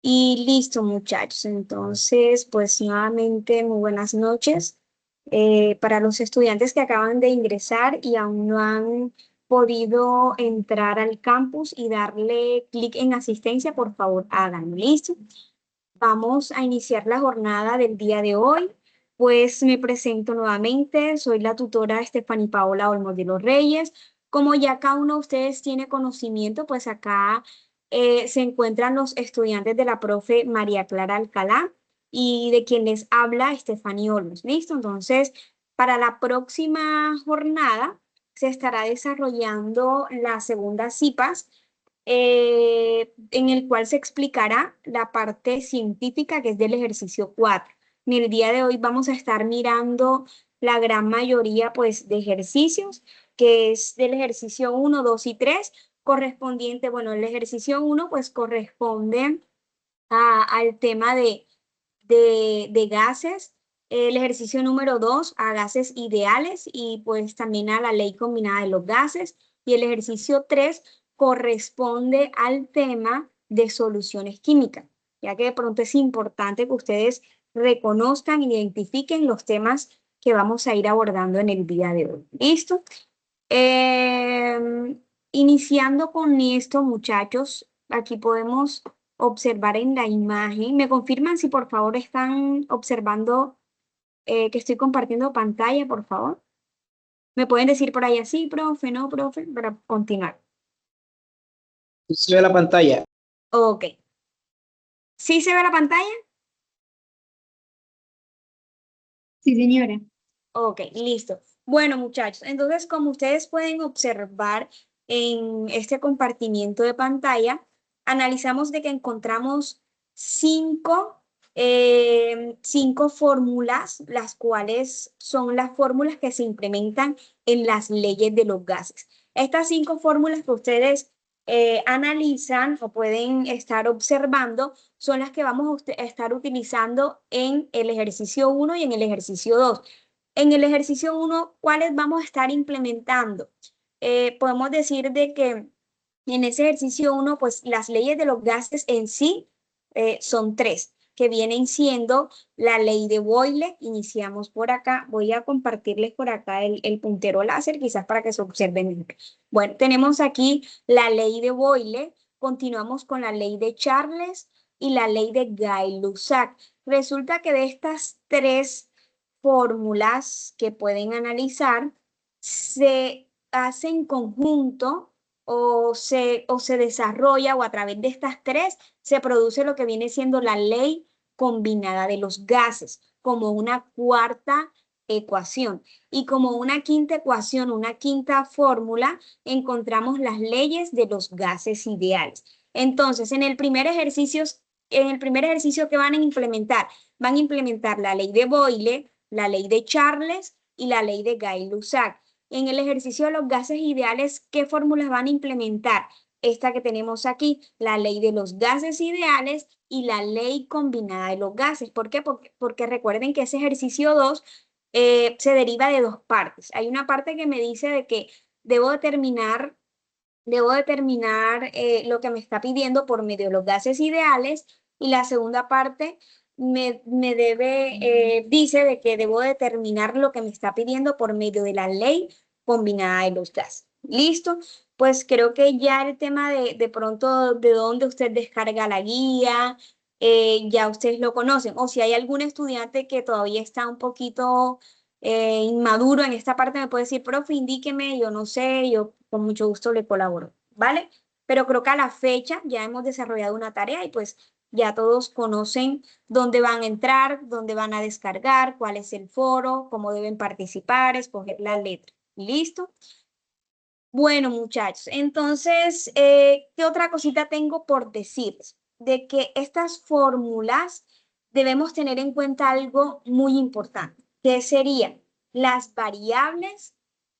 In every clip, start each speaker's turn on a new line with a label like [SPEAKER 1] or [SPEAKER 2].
[SPEAKER 1] Y listo, muchachos. Entonces, pues nuevamente, muy buenas noches. Para los estudiantes que acaban de ingresar y aún no han podido entrar al campus y darle clic en asistencia, por favor, háganlo. ¿Listo? Vamos a iniciar la jornada del día de hoy. Pues me presento nuevamente, soy la tutora Estefany Paola Olmos de los Reyes. Como ya cada uno de ustedes tiene conocimiento, pues acá se encuentran los estudiantes de la profe María Clara Alcalá y de quien les habla Estefany Olmos. ¿Listo? Entonces, para la próxima jornada se estará desarrollando la segunda CIPAS en el cual se explicará la parte científica que es del ejercicio 4. En el día de hoy vamos a estar mirando la gran mayoría pues de ejercicios, que es del ejercicio 1, 2 y 3, correspondiente, bueno, el ejercicio 1 pues corresponde al tema de gases, el ejercicio número 2 a gases ideales y pues también a la ley combinada de los gases y el ejercicio 3 corresponde al tema de soluciones químicas, ya que de pronto es importante que ustedes reconozcan e identifiquen los temas que vamos a ir abordando en el día de hoy. ¿Listo? Eh, Iniciando con esto, muchachos, aquí podemos observar en la imagen. ¿Me confirman si por favor están observando que estoy compartiendo pantalla, por favor? ¿Me pueden decir por ahí así, profe, no, profe, para continuar?
[SPEAKER 2] Se ve la pantalla.
[SPEAKER 1] Ok. ¿Sí se ve la pantalla?
[SPEAKER 3] Sí, señora.
[SPEAKER 1] Ok, listo. Bueno, muchachos, entonces como ustedes pueden observar en este compartimiento de pantalla, analizamos de que encontramos cinco fórmulas, las cuales son las fórmulas que se implementan en las leyes de los gases. Estas cinco fórmulas que ustedes analizan o pueden estar observando son las que vamos a estar utilizando en el ejercicio 1 y en el ejercicio 2. En el ejercicio 1, ¿cuáles vamos a estar implementando? Podemos decir de que en ese ejercicio 1, pues las leyes de los gases en sí son tres, que vienen siendo la ley de Boyle. Iniciamos por acá. Voy a compartirles por acá el puntero láser, quizás para que se observen mejor. Bueno, tenemos aquí la ley de Boyle, continuamos con la ley de Charles y la ley de Gay-Lussac. Resulta que de estas tres fórmulas que pueden analizar se hace en conjunto o se desarrolla o a través de estas tres se produce lo que viene siendo la ley combinada de los gases como una cuarta ecuación. Y como una quinta ecuación, una quinta fórmula, encontramos las leyes de los gases ideales. Entonces, en el primer ejercicio que van a implementar la ley de Boyle, la ley de Charles y la ley de Gay-Lussac. En el ejercicio de los gases ideales, ¿qué fórmulas van a implementar? Esta que tenemos aquí, la ley de los gases ideales y la ley combinada de los gases. ¿Por qué? Porque recuerden que ese ejercicio 2 se deriva de dos partes. Hay una parte que me dice de que debo determinar lo que me está pidiendo por medio de los gases ideales y la segunda parte dice de que debo determinar lo que me está pidiendo por medio de la ley combinada de los gases. ¿Listo? Pues creo que ya el tema de pronto de dónde usted descarga la guía, ya ustedes lo conocen. O si hay algún estudiante que todavía está un poquito inmaduro en esta parte, me puede decir, profe, indíqueme, yo no sé, yo con mucho gusto le colaboro, ¿vale? Pero creo que a la fecha ya hemos desarrollado una tarea y pues ya todos conocen dónde van a entrar, dónde van a descargar, cuál es el foro, cómo deben participar, escoger la letra. ¿Listo? Bueno, muchachos, entonces, ¿qué otra cosita tengo por decirles? De que estas fórmulas debemos tener en cuenta algo muy importante, que serían las variables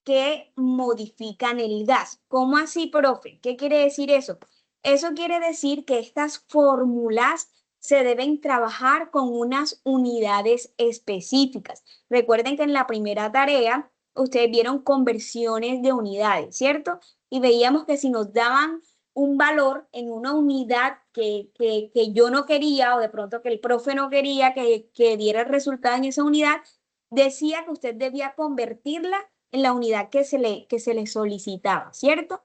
[SPEAKER 1] que modifican el gas. ¿Cómo así, profe? ¿Qué quiere decir eso? Eso quiere decir que estas fórmulas se deben trabajar con unas unidades específicas. Recuerden que en la primera tarea ustedes vieron conversiones de unidades, ¿cierto? Y veíamos que si nos daban un valor en una unidad que yo no quería, o de pronto que el profe no quería que diera el resultado en esa unidad, decía que usted debía convertirla en la unidad que se le solicitaba, ¿cierto?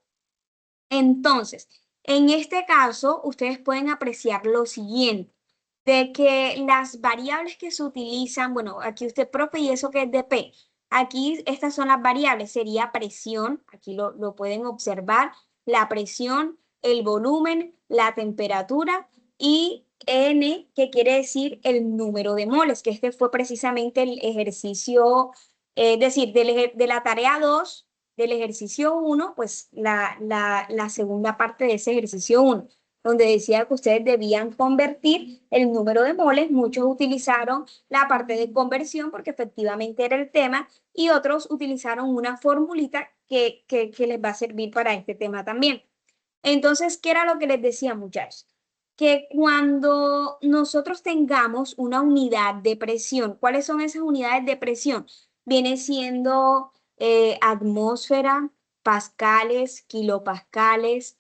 [SPEAKER 1] Entonces, en este caso, ustedes pueden apreciar lo siguiente, de que las variables que se utilizan, bueno, aquí usted, profe, ¿y eso qué es de P? Aquí estas son las variables, sería presión, aquí lo pueden observar, la presión, el volumen, la temperatura y N, que quiere decir el número de moles, que este fue precisamente el ejercicio, es decir, de la tarea 2 del ejercicio 1, pues la segunda parte de ese ejercicio 1, donde decía que ustedes debían convertir el número de moles. Muchos utilizaron la parte de conversión porque efectivamente era el tema y otros utilizaron una formulita que les va a servir para este tema también. Entonces, ¿qué era lo que les decía, muchachos? Que cuando nosotros tengamos una unidad de presión, ¿cuáles son esas unidades de presión? Viene siendo atmósfera, pascales, kilopascales,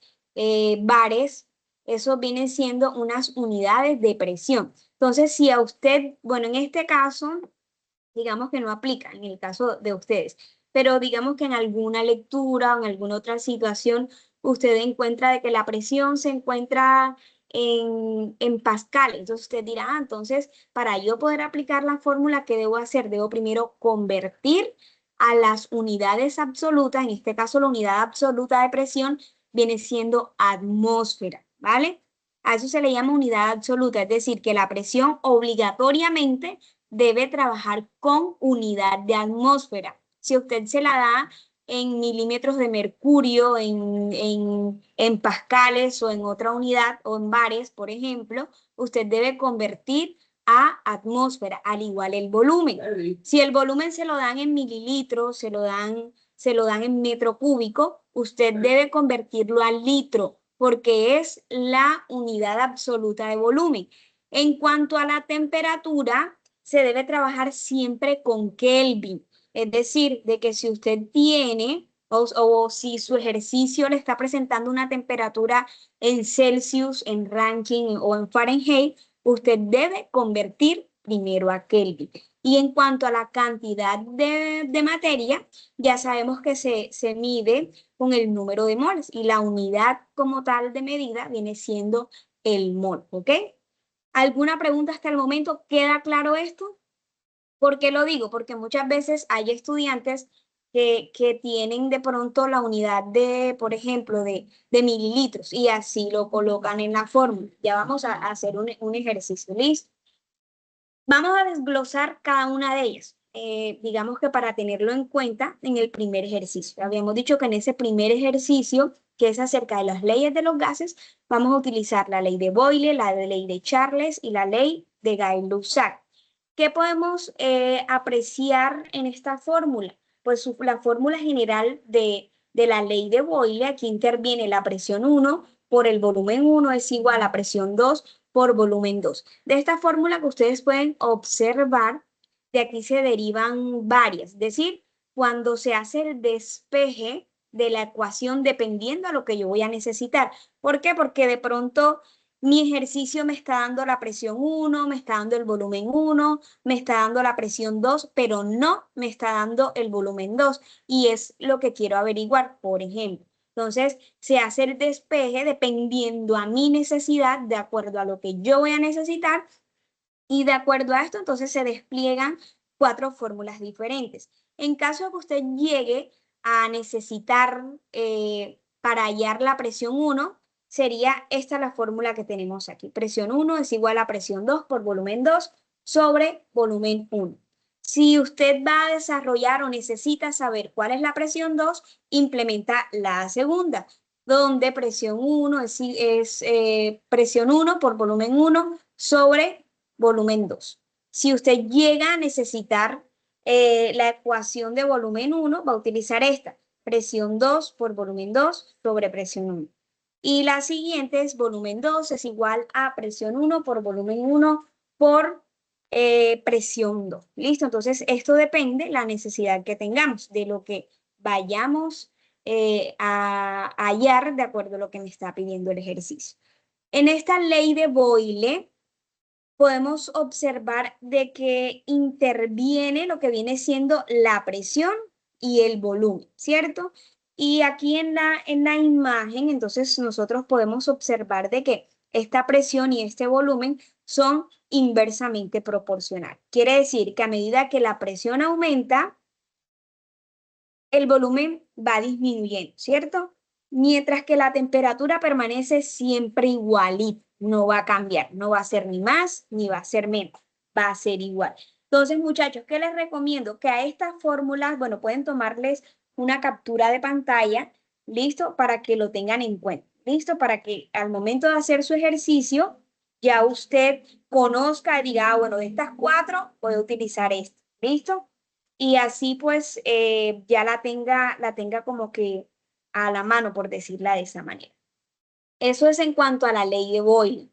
[SPEAKER 1] bares, eso vienen siendo unas unidades de presión. Entonces, si a usted, bueno, en este caso, digamos que no aplica en el caso de ustedes, pero digamos que en alguna lectura o en alguna otra situación usted encuentra de que la presión se encuentra en pascal. Entonces usted dirá, entonces para yo poder aplicar la fórmula, ¿qué debo hacer? Debo primero convertir a las unidades absolutas, en este caso la unidad absoluta de presión viene siendo atmósfera, ¿vale? A eso se le llama unidad absoluta, es decir, que la presión obligatoriamente debe trabajar con unidad de atmósfera. Si usted se la da en milímetros de mercurio, en pascales o en otra unidad o en bares, por ejemplo, usted debe convertir a atmósfera, al igual el volumen. Si el volumen se lo dan en mililitros, se lo dan en metro cúbico, usted debe convertirlo al litro, porque es la unidad absoluta de volumen. En cuanto a la temperatura, se debe trabajar siempre con Kelvin. Es decir, de que si usted tiene o si su ejercicio le está presentando una temperatura en Celsius, en Rankine o en Fahrenheit, usted debe convertir primero a Kelvin. Y en cuanto a la cantidad de materia, ya sabemos que se mide con el número de moles y la unidad como tal de medida viene siendo el mol, ¿ok? ¿Alguna pregunta hasta el momento? ¿Queda claro esto? ¿Por qué lo digo? Porque muchas veces hay estudiantes que tienen de pronto la unidad de, por ejemplo, de mililitros y así lo colocan en la fórmula. Ya vamos a hacer un ejercicio, ¿listo? Vamos a desglosar cada una de ellas. Digamos que para tenerlo en cuenta en el primer ejercicio. Habíamos dicho que en ese primer ejercicio, que es acerca de las leyes de los gases, vamos a utilizar la ley de Boyle, la ley de Charles y la ley de Gay-Lussac. ¿Qué podemos apreciar en esta fórmula? Pues la fórmula general de la ley de Boyle, aquí interviene la presión 1 por el volumen 1 es igual a presión 2 por volumen 2. De esta fórmula que ustedes pueden observar, de aquí se derivan varias. Es decir, cuando se hace el despeje de la ecuación dependiendo a lo que yo voy a necesitar. ¿Por qué? Porque de pronto mi ejercicio me está dando la presión 1, me está dando el volumen 1, me está dando la presión 2, pero no me está dando el volumen 2. Y es lo que quiero averiguar, por ejemplo. Entonces, se hace el despeje dependiendo a mi necesidad, de acuerdo a lo que yo voy a necesitar, y de acuerdo a esto, entonces se despliegan 4 fórmulas diferentes. En caso de que usted llegue a necesitar para hallar la presión 1, sería esta la fórmula que tenemos aquí. Presión 1 es igual a presión 2 por volumen 2 sobre volumen 1. Si usted va a desarrollar o necesita saber cuál es la presión 2, implementa la segunda, donde presión 1 es presión 1 por volumen 1 sobre volumen 2. Si usted llega a necesitar la ecuación de volumen 1, va a utilizar esta, presión 2 por volumen 2 sobre presión 1. Y la siguiente es volumen 2 es igual a presión 1 por volumen 1 por presión 2. ¿Listo? Entonces, esto depende de la necesidad que tengamos, de lo que vayamos a hallar de acuerdo a lo que me está pidiendo el ejercicio. En esta ley de Boyle podemos observar de que interviene lo que viene siendo la presión y el volumen, ¿cierto? Y aquí en la imagen, entonces nosotros podemos observar de que esta presión y este volumen son inversamente proporcionales. Quiere decir que a medida que la presión aumenta, el volumen va disminuyendo, ¿cierto? Mientras que la temperatura permanece siempre igualita, no va a cambiar, no va a ser ni más ni va a ser menos, va a ser igual. Entonces, muchachos, ¿qué les recomiendo? Que a estas fórmulas, bueno, pueden tomarles una captura de pantalla, ¿listo? Para que lo tengan en cuenta, ¿listo? Para que al momento de hacer su ejercicio, ya usted conozca y diga, bueno, de estas cuatro voy a utilizar esto, ¿listo? Y así pues ya la tenga como que a la mano, por decirla de esa manera. Eso es en cuanto a la ley de Boyle.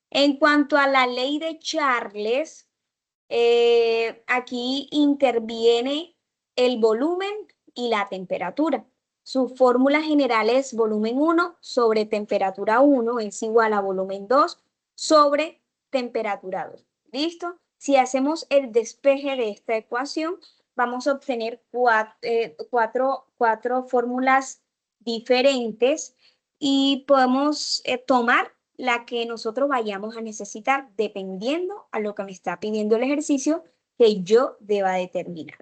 [SPEAKER 1] En cuanto a la ley de Charles, aquí interviene el volumen y la temperatura. Su fórmula general es volumen 1 sobre temperatura 1 es igual a volumen 2 sobre temperatura 2. ¿Listo? Si hacemos el despeje de esta ecuación, vamos a obtener cuatro fórmulas diferentes y podemos tomar la que nosotros vayamos a necesitar dependiendo a lo que me está pidiendo el ejercicio que yo deba determinar.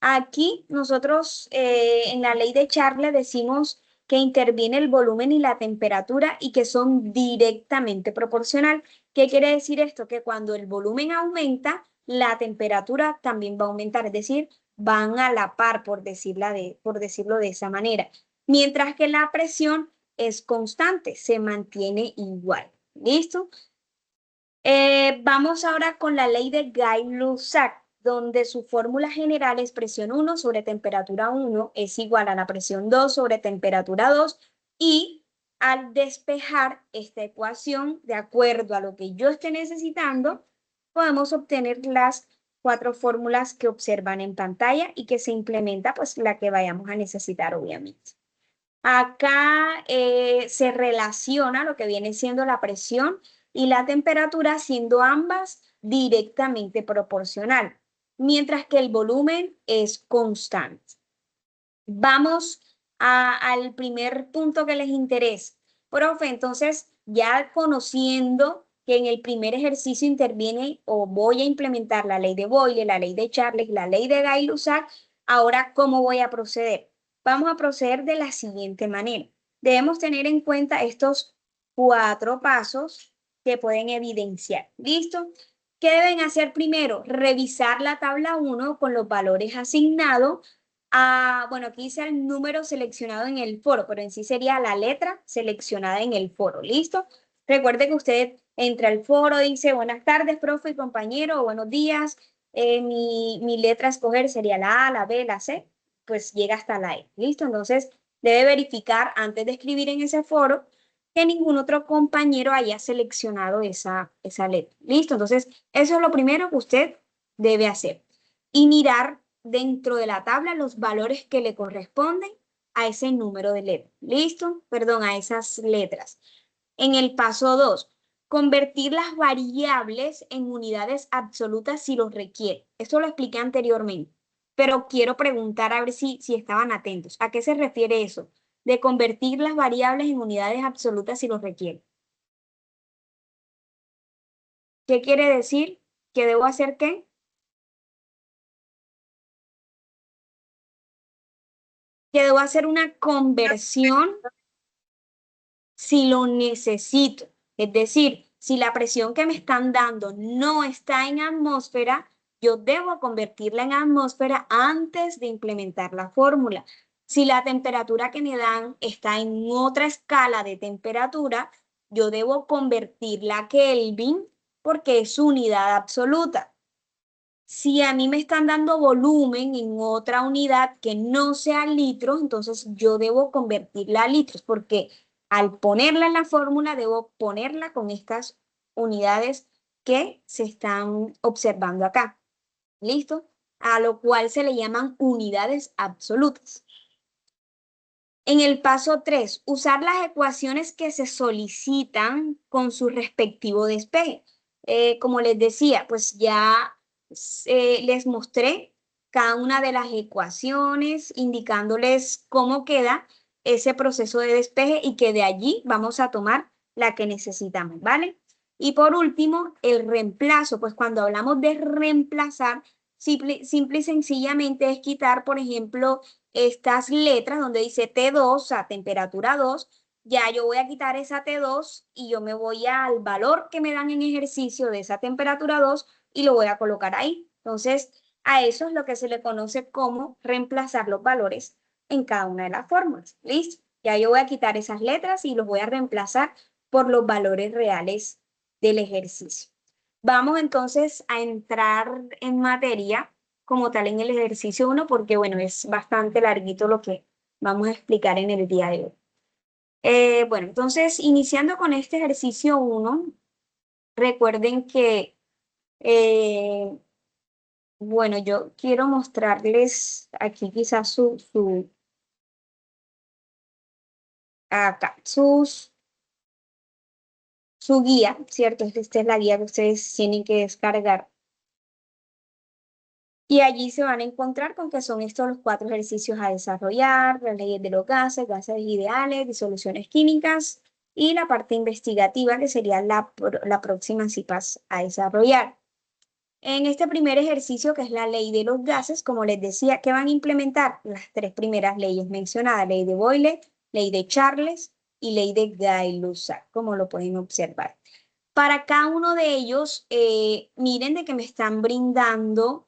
[SPEAKER 1] Aquí nosotros en la ley de Charles decimos que interviene el volumen y la temperatura y que son directamente proporcional. ¿Qué quiere decir esto? Que cuando el volumen aumenta, la temperatura también va a aumentar, es decir, van a la par, por decirlo de esa manera. Mientras que la presión es constante, se mantiene igual. ¿Listo? Vamos ahora con la ley de Gay-Lussac, donde su fórmula general es presión 1 sobre temperatura 1 es igual a la presión 2 sobre temperatura 2 y al despejar esta ecuación de acuerdo a lo que yo esté necesitando, podemos obtener las cuatro fórmulas que observan en pantalla y que se implementa pues la que vayamos a necesitar obviamente. Acá se relaciona lo que viene siendo la presión y la temperatura, siendo ambas directamente proporcional, mientras que el volumen es constante. Vamos al primer punto que les interesa. Profe, entonces ya conociendo que en el primer ejercicio interviene o voy a implementar la ley de Boyle, la ley de Charles, la ley de Gay-Lussac, ahora, ¿cómo voy a proceder? Vamos a proceder de la siguiente manera. Debemos tener en cuenta estos cuatro pasos que pueden evidenciar. ¿Listo? ¿Qué deben hacer primero? Revisar la tabla 1 con los valores asignados. Bueno, aquí dice el número seleccionado en el foro, pero en sí sería la letra seleccionada en el foro. ¿Listo? Recuerde que usted entra al foro, dice buenas tardes, profe y compañero, o buenos días. Mi letra a escoger sería la A, la B, la C, pues llega hasta la E. ¿Listo? Entonces, debe verificar antes de escribir en ese foro que ningún otro compañero haya seleccionado esa letra. ¿Listo? Entonces, eso es lo primero que usted debe hacer. Y mirar dentro de la tabla los valores que le corresponden a ese número de letras. ¿Listo? Perdón, a esas letras. En el paso 2, convertir las variables en unidades absolutas si los requiere. Esto lo expliqué anteriormente, pero quiero preguntar a ver si estaban atentos. ¿A qué se refiere eso? De convertir las variables en unidades absolutas si los requiere. ¿Qué quiere decir? ¿Que debo hacer qué? Que debo hacer una conversión si lo necesito. Es decir, si la presión que me están dando no está en atmósfera, yo debo convertirla en atmósfera antes de implementar la fórmula. Si la temperatura que me dan está en otra escala de temperatura, yo debo convertirla a Kelvin porque es unidad absoluta. Si a mí me están dando volumen en otra unidad que no sea litros, entonces yo debo convertirla a litros porque al ponerla en la fórmula debo ponerla con estas unidades que se están observando acá. ¿Listo? A lo cual se le llaman unidades absolutas. En el paso 3, usar las ecuaciones que se solicitan con su respectivo despeje. Como les decía, pues ya les mostré cada una de las ecuaciones, indicándoles cómo queda ese proceso de despeje y que de allí vamos a tomar la que necesitamos, ¿vale? Y por último, el reemplazo. Pues cuando hablamos de reemplazar, simple y sencillamente es quitar, por ejemplo, estas letras donde dice T2, a temperatura 2, ya yo voy a quitar esa T2 y yo me voy al valor que me dan en ejercicio de esa temperatura 2 y lo voy a colocar ahí. Entonces, a eso es lo que se le conoce como reemplazar los valores en cada una de las fórmulas. ¿Listo? Ya yo voy a quitar esas letras y los voy a reemplazar por los valores reales del ejercicio. Vamos entonces a entrar en materia como tal en el ejercicio 1, porque bueno, es bastante larguito lo que vamos a explicar en el día de hoy. Bueno, entonces, iniciando con este ejercicio 1, recuerden que, bueno, yo quiero mostrarles aquí quizás acá, su guía, ¿cierto? Esta es la guía que ustedes tienen que descargar. Y allí se van a encontrar con que son estos los 4 ejercicios a desarrollar, las leyes de los gases, gases ideales, disoluciones químicas y la parte investigativa que sería la próxima CIPAS a desarrollar. En este primer ejercicio, que es la ley de los gases, como les decía, que van a implementar las 3 primeras leyes mencionadas, ley de Boyle, ley de Charles y ley de Gay-Lussac, como lo pueden observar. Para cada uno de ellos, miren de que me están brindando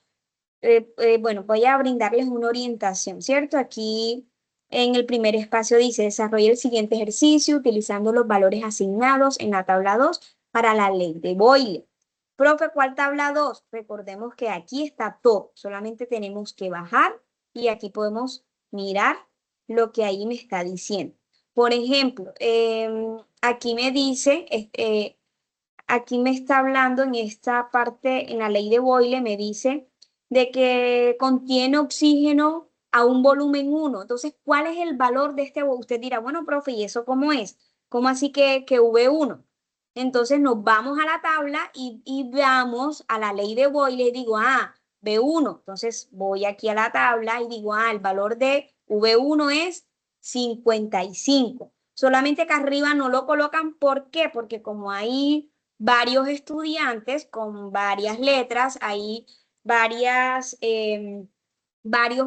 [SPEAKER 1] bueno, voy a brindarles una orientación, ¿cierto? Aquí en el primer espacio dice, desarrolla el siguiente ejercicio utilizando los valores asignados en la tabla 2 para la ley de Boyle. Profe, ¿cuál tabla 2? Recordemos que aquí está todo, solamente tenemos que bajar y aquí podemos mirar lo que ahí me está diciendo. Por ejemplo, aquí me dice, aquí me está hablando en esta parte, en la ley de Boyle, me dice de que contiene oxígeno a un volumen 1. Entonces, ¿cuál es el valor de este? Usted dirá, bueno, profe, ¿y eso cómo es? ¿Cómo así que V1? Entonces nos vamos a la tabla y vamos a la ley de Boyle y digo, V1. Entonces voy aquí a la tabla y digo, el valor de V1 es 55. Solamente que arriba no lo colocan, ¿por qué? Porque como hay varios estudiantes con varias letras, hay varios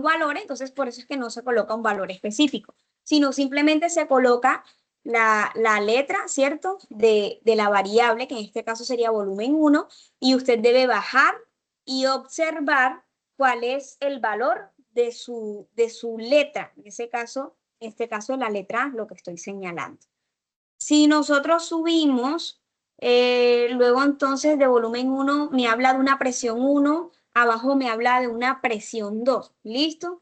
[SPEAKER 1] valores, entonces por eso es que no se coloca un valor específico, sino simplemente se coloca la letra, ¿cierto? De la variable, que en este caso sería volumen 1, y usted debe bajar y observar cuál es el valor de su letra, en este caso la letra, lo que estoy señalando. Si nosotros subimos, luego entonces de volumen 1 me habla de una presión 1, abajo me habla de una presión 2. ¿Listo?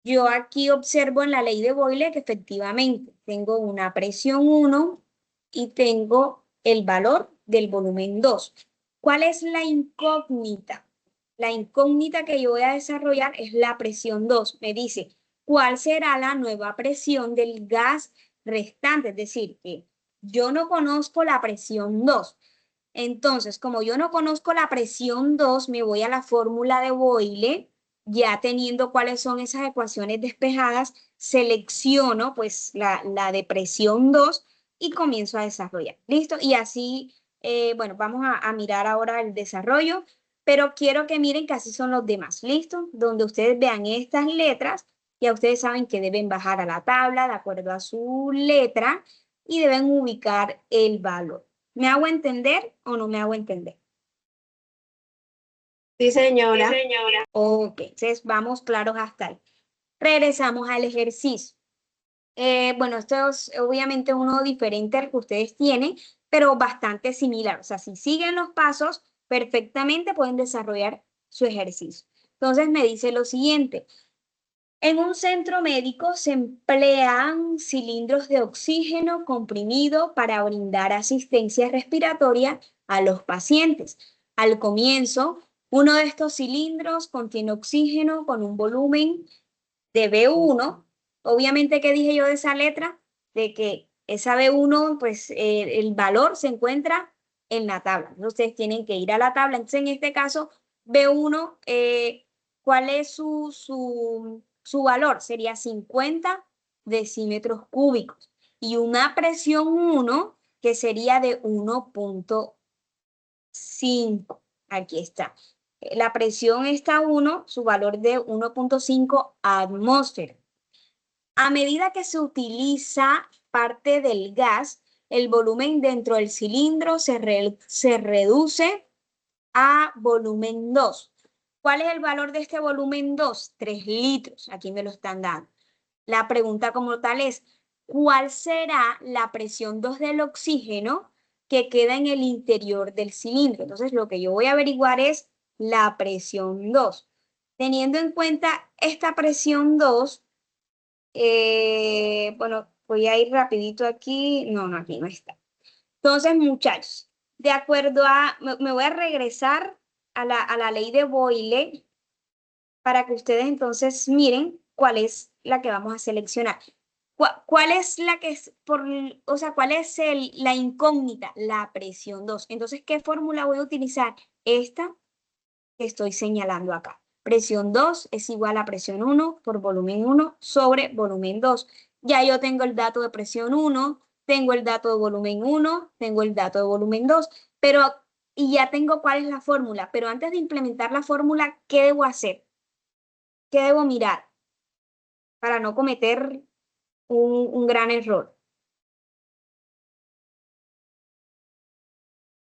[SPEAKER 1] Yo aquí observo en la ley de Boyle que efectivamente tengo una presión 1 y tengo el valor del volumen 2. ¿Cuál es la incógnita? La incógnita que yo voy a desarrollar es la presión 2. Me dice, ¿cuál será la nueva presión del gas restante? Es decir, que yo no conozco la presión 2. Entonces, como yo no conozco la presión 2, me voy a la fórmula de Boyle, ya teniendo cuáles son esas ecuaciones despejadas, selecciono pues la de presión 2 y comienzo a desarrollar. ¿Listo? Y así, bueno, vamos a mirar ahora el desarrollo, pero quiero que miren que así son los demás. ¿Listo? Donde ustedes vean estas letras, ya ustedes saben que deben bajar a la tabla de acuerdo a su letra y deben ubicar el valor. ¿Me hago entender o no me hago entender?
[SPEAKER 3] Sí, señora.
[SPEAKER 1] Sí, señora. Ok, entonces vamos claros hasta ahí. Regresamos al ejercicio. Bueno, esto es obviamente uno diferente al que ustedes tienen, pero bastante similar. O sea, si siguen los pasos, perfectamente pueden desarrollar su ejercicio. Entonces me dice lo siguiente. En un centro médico se emplean cilindros de oxígeno comprimido para brindar asistencia respiratoria a los pacientes. Al comienzo, uno de estos cilindros contiene oxígeno con un volumen de B1 Obviamente, ¿qué dije yo de esa letra? De que esa B1, pues el valor se encuentra en la tabla. Entonces, ustedes tienen que ir a la tabla. Entonces, en este caso, B1, ¿cuál es su valor? Sería 50 decímetros cúbicos. Y una presión 1, que sería de 1.5. Aquí está. La presión está 1, su valor de 1.5 atmósferas. A medida que se utiliza parte del gas, el volumen dentro del cilindro se reduce a volumen 2. ¿Cuál es el valor de este volumen 2? 3 litros. Aquí me lo están dando. La pregunta como tal es, ¿cuál será la presión 2 del oxígeno que queda en el interior del cilindro? Entonces, lo que yo voy a averiguar es la presión 2. Teniendo en cuenta esta presión 2, bueno, voy a ir rapidito aquí. No, no, aquí no está. Entonces, muchachos, de acuerdo a, me voy a regresar a la ley de Boyle para que ustedes entonces miren cuál es la que vamos a seleccionar. ¿Cuál es la que es o sea, cuál es la incógnita? La presión 2. Entonces, ¿qué fórmula voy a utilizar? Esta que estoy señalando acá. Presión 2 es igual a presión 1 por volumen 1 sobre volumen 2. Ya yo tengo el dato de presión 1, tengo el dato de volumen 1, tengo el dato de volumen 2, pero, y ya tengo cuál es la fórmula. Pero antes de implementar la fórmula, ¿qué debo hacer? ¿Qué debo mirar para no cometer un gran error?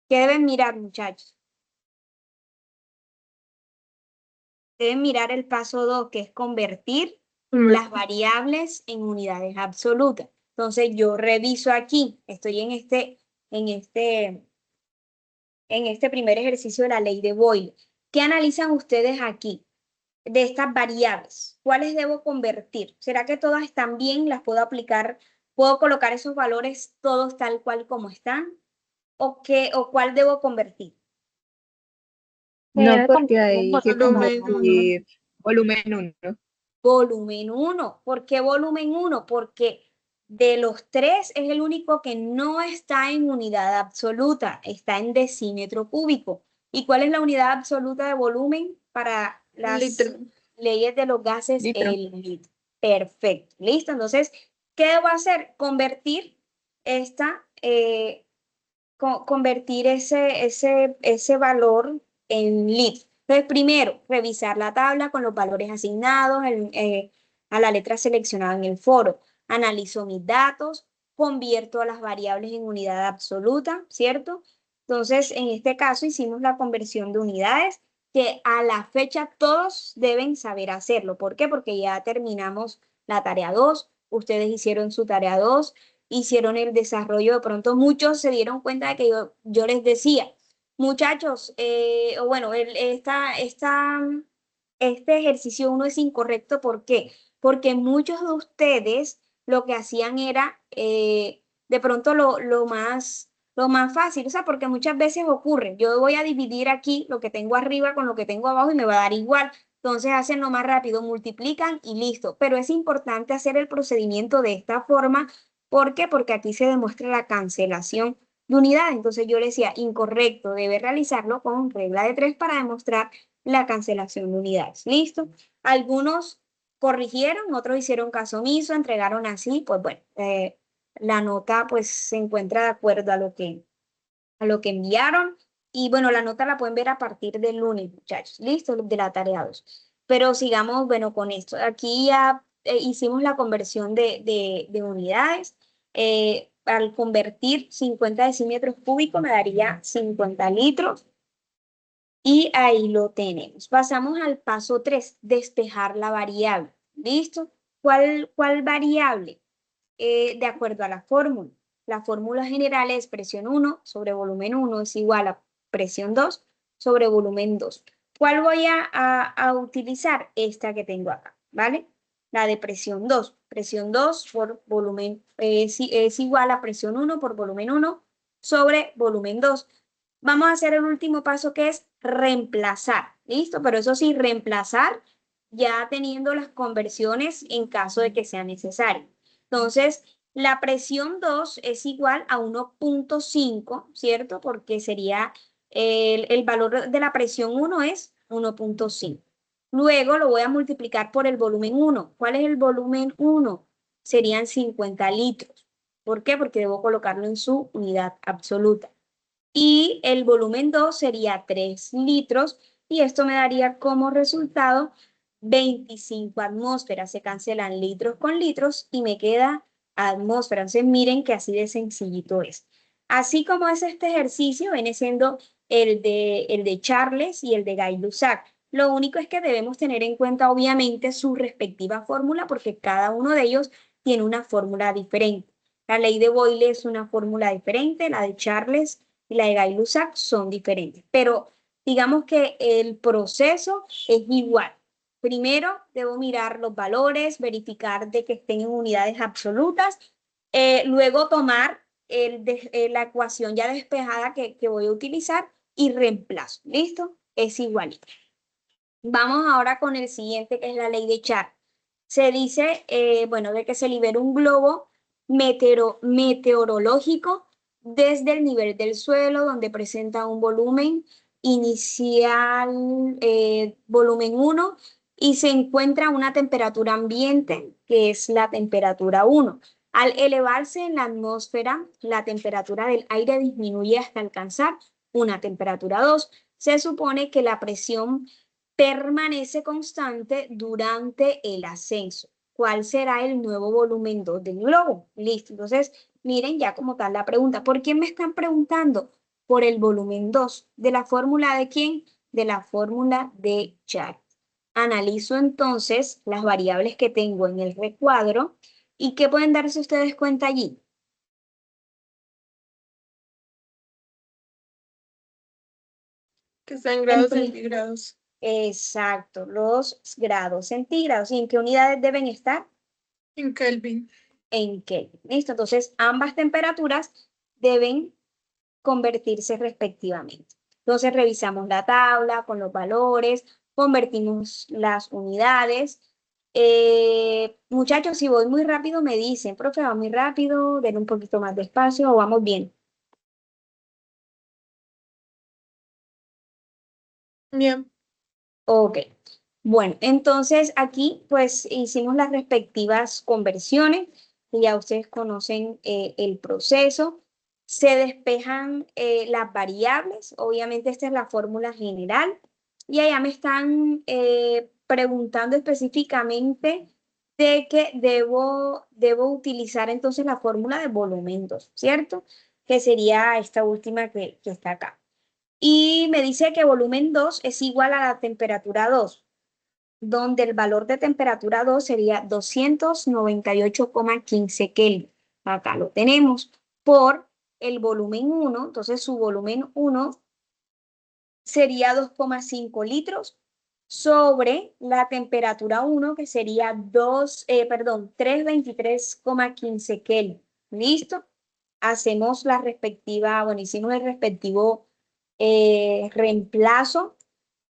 [SPEAKER 1] ¿Qué deben mirar, muchachos? Deben mirar el paso 2, que es convertir las variables en unidades absolutas. Entonces, yo reviso aquí, estoy en este primer ejercicio de la ley de Boyle. ¿Qué analizan ustedes aquí de estas variables? ¿Cuáles debo convertir? ¿Será que todas están bien? ¿Las puedo aplicar? ¿Puedo colocar esos valores todos tal cual como están? ¿O cuál debo convertir?
[SPEAKER 4] No,
[SPEAKER 3] Debe
[SPEAKER 4] porque
[SPEAKER 3] convertir el
[SPEAKER 4] hay que
[SPEAKER 3] volumen uno.
[SPEAKER 4] convertir volumen 1.
[SPEAKER 1] Volumen 1. ¿Por qué volumen 1? Porque de los tres es el único que no está en unidad absoluta, está en decímetro cúbico. ¿Y cuál es la unidad absoluta de volumen para las
[SPEAKER 4] Litro.
[SPEAKER 1] leyes de los gases?
[SPEAKER 4] Litro.
[SPEAKER 1] El litro. Perfecto. ¿Listo? Entonces, ¿qué debo hacer? Convertir convertir ese valor en litros. Entonces, primero, revisar la tabla con los valores asignados a la letra seleccionada en el foro. Analizo mis datos, convierto las variables en unidad absoluta, ¿cierto? Entonces, en este caso hicimos la conversión de unidades que a la fecha todos deben saber hacerlo. ¿Por qué? Porque ya terminamos la tarea 2, ustedes hicieron su tarea 2, hicieron el desarrollo. De pronto muchos se dieron cuenta de que yo les decía, muchachos, o bueno, este ejercicio 1 es incorrecto. ¿Por qué? Porque muchos de ustedes lo que hacían era de pronto lo más fácil, o sea, porque muchas veces ocurre, yo voy a dividir aquí lo que tengo arriba con lo que tengo abajo y me va a dar igual. Entonces hacen lo más rápido, multiplican y listo. Pero es importante hacer el procedimiento de esta forma. ¿Por qué? Porque aquí se demuestra la cancelación de unidad. Entonces yo le decía, incorrecto, debe realizarlo con regla de 3 para demostrar la cancelación de unidades. ¿Listo? Algunos corrigieron, otros hicieron caso omiso, entregaron así, pues bueno, la nota pues se encuentra de acuerdo a lo que enviaron. Y bueno, la nota la pueden ver a partir del lunes, muchachos. ¿Listo? De la tarea 2. Pero sigamos, bueno, con esto. Aquí ya hicimos la conversión de unidades. Al convertir 50 decímetros cúbicos me daría 50 litros. Y ahí lo tenemos. Pasamos al paso 3, despejar la variable. ¿Listo? ¿Cuál variable? De acuerdo a la fórmula. La fórmula general es presión 1 sobre volumen 1 es igual a presión 2 sobre volumen 2. ¿Cuál voy a utilizar? Esta que tengo acá, ¿vale? La de presión 2. Presión 2 por volumen es igual a presión 1 por volumen 1 sobre volumen 2. Vamos a hacer el último paso, que es reemplazar. ¿Listo? Pero eso sí, reemplazar ya teniendo las conversiones en caso de que sea necesario. Entonces, la presión 2 es igual a 1.5, ¿cierto? Porque sería el valor de la presión 1 es 1.5. Luego lo voy a multiplicar por el volumen 1. ¿Cuál es el volumen 1? Serían 50 litros. ¿Por qué? Porque debo colocarlo en su unidad absoluta. Y el volumen 2 sería 3 litros y esto me daría como resultado 25 atmósferas. Se cancelan litros con litros y me queda atmósfera. Entonces miren que así de sencillito es. Así como es este ejercicio, viene siendo el de Charles y el de Gay-Lussac. Lo único es que debemos tener en cuenta obviamente su respectiva fórmula porque cada uno de ellos tiene una fórmula diferente. La ley de Boyle es una fórmula diferente, la de Charles y la de Gay-Lussac son diferentes, pero digamos que el proceso es igual. Primero debo mirar los valores, verificar de que estén en unidades absolutas, luego tomar la ecuación ya despejada que voy a utilizar y reemplazo. ¿Listo? Es igual. Vamos ahora con el siguiente, que es la ley de Charles. Se dice, bueno, de que se libera un globo meteorológico desde el nivel del suelo, donde presenta un volumen inicial, volumen 1, y se encuentra una temperatura ambiente, que es la temperatura 1. Al elevarse en la atmósfera, la temperatura del aire disminuye hasta alcanzar una temperatura 2. Se supone que la presión permanece constante durante el ascenso. ¿Cuál será el nuevo volumen 2 del globo? Listo. Entonces, miren ya como tal la pregunta. ¿Por qué me están preguntando? Por el volumen 2. ¿De la fórmula de quién? De la fórmula de Charles. Analizo entonces las variables que tengo en el recuadro y ¿qué pueden darse ustedes cuenta allí?
[SPEAKER 4] Que está en grados
[SPEAKER 1] En
[SPEAKER 4] centígrados.
[SPEAKER 1] Exacto, los grados centígrados. ¿Y en qué unidades deben estar?
[SPEAKER 4] En Kelvin.
[SPEAKER 1] En Kelvin. ¿Listo? Entonces, ambas temperaturas deben convertirse respectivamente. Entonces, revisamos la tabla con los valores, convertimos las unidades. Muchachos, si voy muy rápido, me dicen, profe, va muy rápido, den un poquito más despacio o vamos bien.
[SPEAKER 4] Bien.
[SPEAKER 1] Ok. Bueno, entonces aquí pues hicimos las respectivas conversiones, y ya ustedes conocen el proceso. Se despejan las variables, obviamente esta es la fórmula general, y allá me están preguntando específicamente de que debo utilizar entonces la fórmula de volumen 2, ¿cierto? Que sería esta última que está acá. Y me dice que volumen 2 es igual a la temperatura 2, donde el valor de temperatura 2 sería 298,15 Kelvin. Acá lo tenemos por el volumen 1, entonces su volumen 1 sería 2,5 litros sobre la temperatura 1, que sería 323,15 Kelvin. ¿Listo? Hacemos la respectiva, bueno, hicimos el respectivo reemplazo,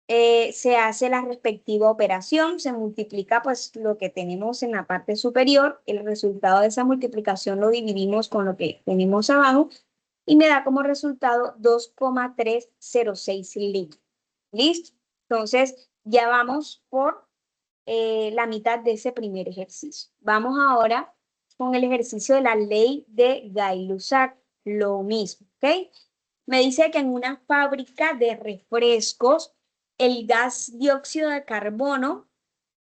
[SPEAKER 1] se hace la respectiva operación, se multiplica pues lo que tenemos en la parte superior, el resultado de esa multiplicación lo dividimos con lo que tenemos abajo y me da como resultado 2,306 litros. ¿Listo? Entonces ya vamos por la mitad de ese primer ejercicio. Vamos ahora con el ejercicio de la ley de Gay-Lussac, lo mismo, ¿ok? Me dice que en una fábrica de refrescos, el gas dióxido de carbono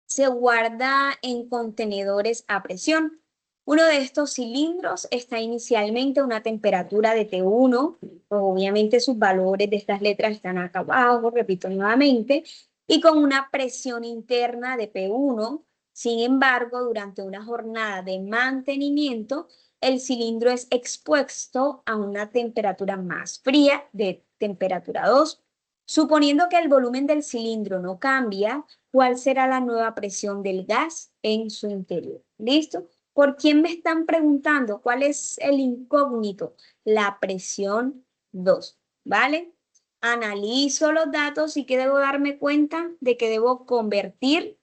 [SPEAKER 1] se guarda en contenedores a presión. Uno de estos cilindros está inicialmente a una temperatura de T1, obviamente sus valores de estas letras están acá abajo, repito nuevamente, y con una presión interna de P1. Sin embargo, durante una jornada de mantenimiento, el cilindro es expuesto a una temperatura más fría de temperatura 2. Suponiendo que el volumen del cilindro no cambia, ¿cuál será la nueva presión del gas en su interior? ¿Listo? ¿Por quién me están preguntando? ¿Cuál es el incógnito? La presión 2, ¿vale? Analizo los datos y que debo darme cuenta de que debo convertir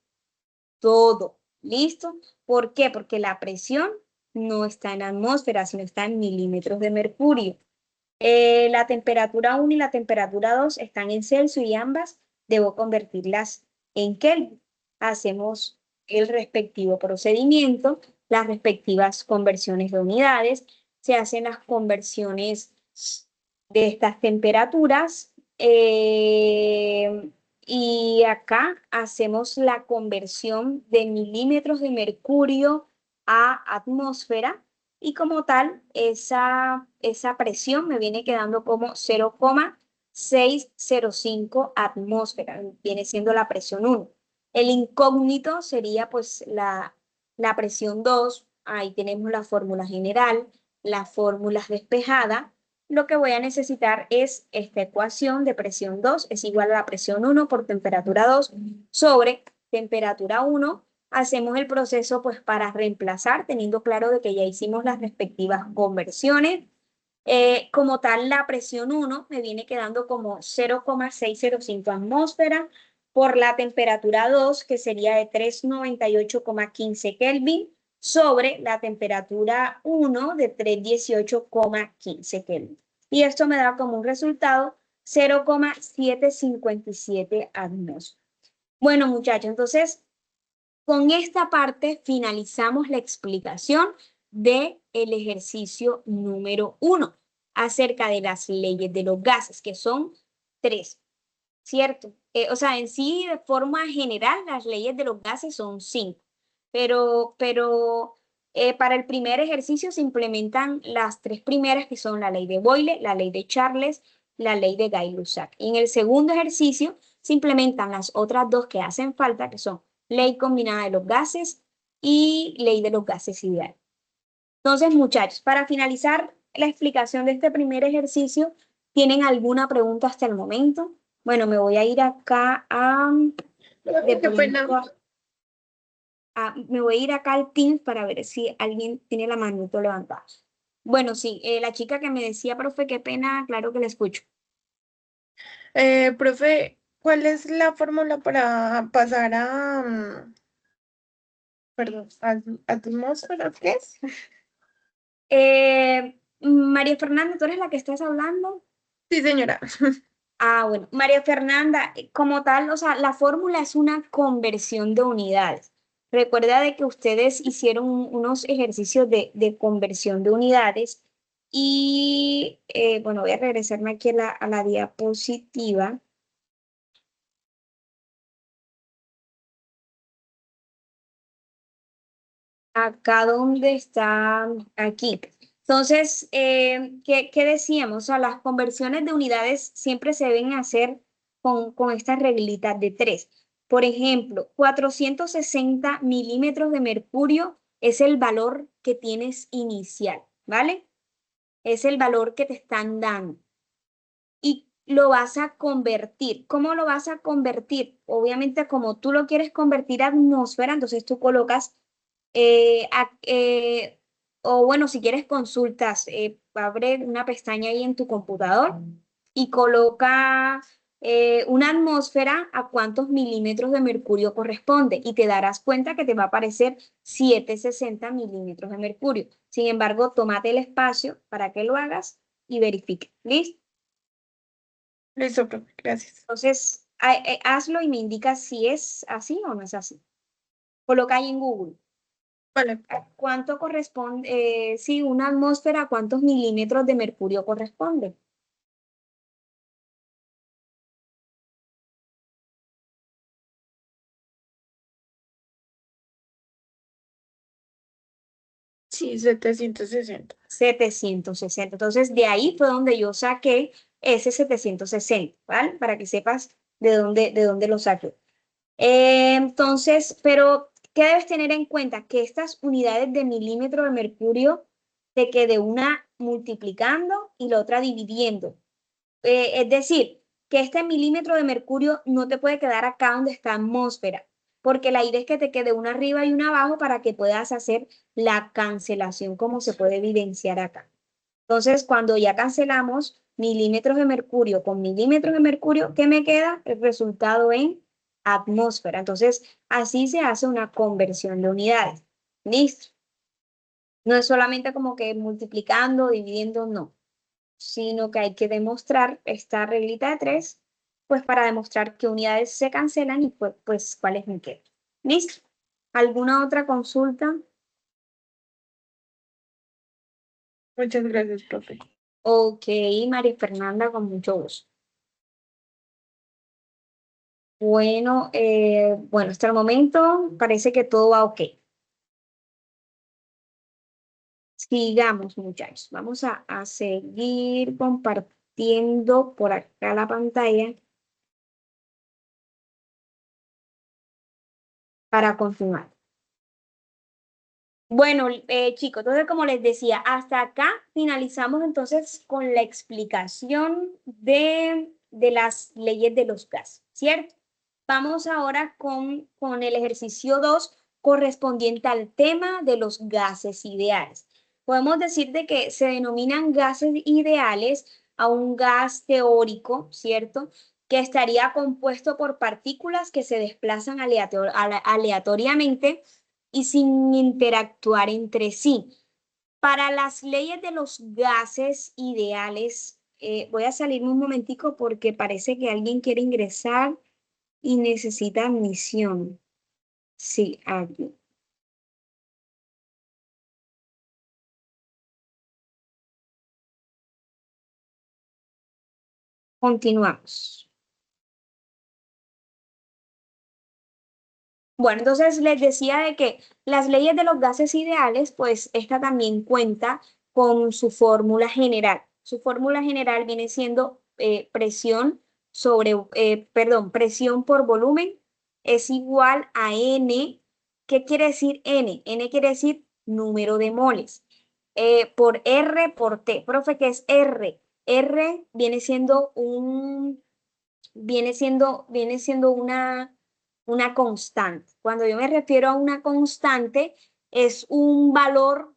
[SPEAKER 1] todo. ¿Listo? ¿Por qué? Porque la presión no está en atmósfera, sino está en milímetros de mercurio. La temperatura 1 y la temperatura 2 están en Celsius y ambas debo convertirlas en Kelvin. Hacemos el respectivo procedimiento, las respectivas conversiones de unidades, se hacen las conversiones de estas temperaturas y acá hacemos la conversión de milímetros de mercurio a atmósfera y como tal esa presión me viene quedando como 0,605 atmósfera, viene siendo la presión 1. El incógnito sería pues la presión 2, ahí tenemos la fórmula general, las fórmulas despejadas. Lo que voy a necesitar es esta ecuación de presión 2 es igual a la presión 1 por temperatura 2 sobre temperatura 1. Hacemos el proceso pues para reemplazar, teniendo claro de que ya hicimos las respectivas conversiones. Como tal, la presión 1 me viene quedando como 0,605 atmósfera por la temperatura 2, que sería de 398,15 Kelvin, sobre la temperatura 1 de 318,15 Kelvin. Y esto me da como un resultado 0,757 atmósferas. Bueno, muchachos, entonces con esta parte finalizamos la explicación del ejercicio número 1 acerca de las leyes de los gases, que son 3, ¿cierto? O sea, en sí, de forma general, las leyes de los gases son 5, pero para el primer ejercicio se implementan las 3 primeras, que son la ley de Boyle, la ley de Charles, la ley de Gay-Lussac. Y en el segundo ejercicio se implementan las otras 2 que hacen falta, que son ley combinada de los gases y ley de los gases ideales. Entonces, muchachos, para finalizar la explicación de este primer ejercicio, ¿tienen alguna pregunta hasta el momento? Bueno, me voy a ir acá
[SPEAKER 4] Qué pena.
[SPEAKER 1] me voy a ir acá al Teams para ver si alguien tiene la manito levantada. Bueno, sí, la chica que me decía, profe, qué pena, claro que la escucho.
[SPEAKER 4] Profe, ¿cuál es la fórmula para pasar a, perdón, atmósfera? ¿Qué es?
[SPEAKER 1] María Fernanda, ¿tú eres la que estás hablando?
[SPEAKER 4] Sí, señora.
[SPEAKER 1] Ah, bueno, María Fernanda, como tal, o sea, la fórmula es una conversión de unidades. Recuerda de que ustedes hicieron unos ejercicios de conversión de unidades y, bueno, voy a regresarme aquí a la diapositiva. Acá donde está, aquí. Entonces, ¿qué decíamos? O sea, las conversiones de unidades siempre se deben hacer con estas reglitas de 3. Por ejemplo, 460 milímetros de mercurio es el valor que tienes inicial, ¿vale? Es el valor que te están dando. Y lo vas a convertir. ¿Cómo lo vas a convertir? Obviamente, como tú lo quieres convertir a atmósfera, entonces tú colocas o bueno, si quieres consultas, abre una pestaña ahí en tu computador y coloca una atmósfera a cuántos milímetros de mercurio corresponde y te darás cuenta que te va a aparecer 760 milímetros de mercurio. Sin embargo, tómate el espacio para que lo hagas y verifique. ¿Listo?
[SPEAKER 4] Listo, profe, gracias.
[SPEAKER 1] Entonces, hazlo y me indicas si es así o no es así. Coloca ahí en Google.
[SPEAKER 4] Vale.
[SPEAKER 1] ¿Cuánto corresponde? Sí, una atmósfera, ¿a cuántos milímetros de mercurio corresponde?
[SPEAKER 4] Sí, 760.
[SPEAKER 1] 760. Entonces, de ahí fue donde yo saqué ese 760, ¿vale? Para que sepas de dónde lo saqué. Entonces, pero, ¿qué debes tener en cuenta? Que estas unidades de milímetro de mercurio te quede una multiplicando y la otra dividiendo. Es decir, que este milímetro de mercurio no te puede quedar acá donde está atmósfera, porque la idea es que te quede una arriba y una abajo para que puedas hacer la cancelación como se puede evidenciar acá. Entonces, cuando ya cancelamos milímetros de mercurio con milímetros de mercurio, ¿qué me queda? El resultado en atmósfera. Entonces, así se hace una conversión de unidades. ¿Listo? No es solamente como que multiplicando, dividiendo, no, sino que hay que demostrar esta reglita de 3, pues para demostrar qué unidades se cancelan y pues cuáles me quedan. ¿Listo? ¿Alguna otra consulta?
[SPEAKER 4] Muchas gracias, profe.
[SPEAKER 1] Ok, María Fernanda, con mucho gusto. Bueno, hasta el momento parece que todo va ok. Sigamos, muchachos. Vamos a seguir compartiendo por acá la pantalla para continuar. Bueno, chicos, entonces como les decía, hasta acá finalizamos entonces con la explicación de las leyes de los gases, ¿cierto? Vamos ahora con el ejercicio 2 correspondiente al tema de los gases ideales. Podemos decir de que se denominan gases ideales a un gas teórico, ¿cierto? Que estaría compuesto por partículas que se desplazan aleatoriamente y sin interactuar entre sí. Para las leyes de los gases ideales, voy a salirme un momentico porque parece que alguien quiere ingresar y necesita admisión. Sí, aquí. Continuamos. Bueno, entonces les decía de que las leyes de los gases ideales, pues esta también cuenta con su fórmula general. Su fórmula general viene siendo presión por volumen es igual a N. ¿Qué quiere decir N? N quiere decir número de moles. Por R por T. Profe, ¿qué es R? R viene siendo una constante. Cuando yo me refiero a una constante, es un valor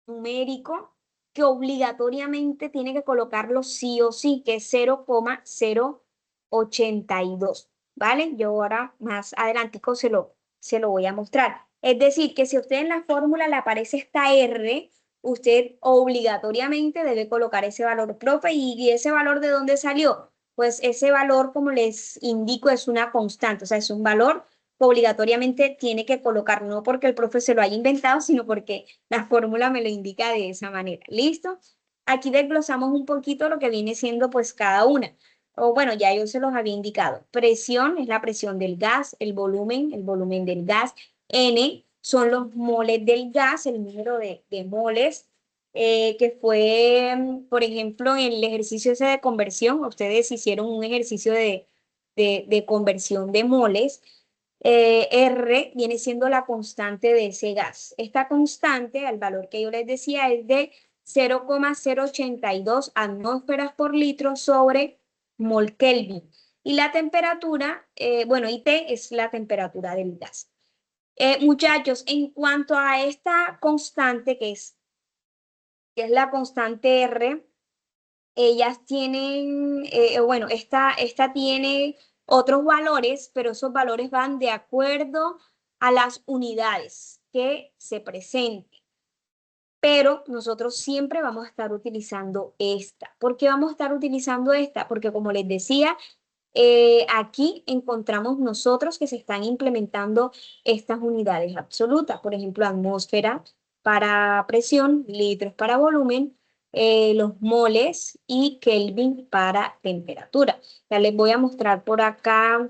[SPEAKER 1] numérico que obligatoriamente tiene que colocarlo sí o sí, que es 0,082, ¿vale? Yo ahora más adelantico se lo voy a mostrar. Es decir, que si a usted en la fórmula le aparece esta R, usted obligatoriamente debe colocar ese valor, profe, ¿y ese valor de dónde salió? Pues ese valor, como les indico, es una constante, o sea, es un valor que obligatoriamente tiene que colocar, no porque el profe se lo haya inventado, sino porque la fórmula me lo indica de esa manera. ¿Listo? Aquí desglosamos un poquito lo que viene siendo pues cada una. O bueno, ya yo se los había indicado. Presión es la presión del gas, el volumen del gas. N son los moles del gas, el número de moles, que fue, por ejemplo, en el ejercicio ese de conversión, ustedes hicieron un ejercicio de conversión de moles. R viene siendo la constante de ese gas. Esta constante, al valor que yo les decía, es de 0,082 atmósferas por litro sobre mol Kelvin. Y la temperatura, IT es la temperatura del gas. Muchachos, en cuanto a esta constante, que es la constante R, ellas tienen, esta tiene otros valores, pero esos valores van de acuerdo a las unidades que se presenten. Pero nosotros siempre vamos a estar utilizando esta. ¿Por qué vamos a estar utilizando esta? Porque como les decía, aquí encontramos nosotros que se están implementando estas unidades absolutas. Por ejemplo, atmósfera para presión, litros para volumen, los moles y Kelvin para temperatura. Ya les voy a mostrar por acá,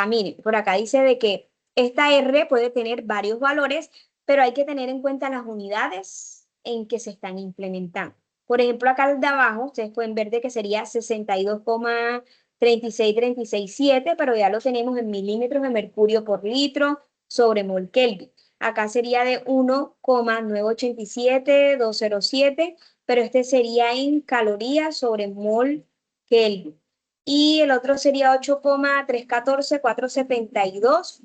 [SPEAKER 1] miren, por acá dice de que esta R puede tener varios valores, pero hay que tener en cuenta las unidades en que se están implementando. Por ejemplo, acá de abajo, ustedes pueden ver de que sería 62,36367, pero ya lo tenemos en milímetros de mercurio por litro sobre mol Kelvin. Acá sería de 1,987207, pero este sería en calorías sobre mol Kelvin. Y el otro sería 8,314472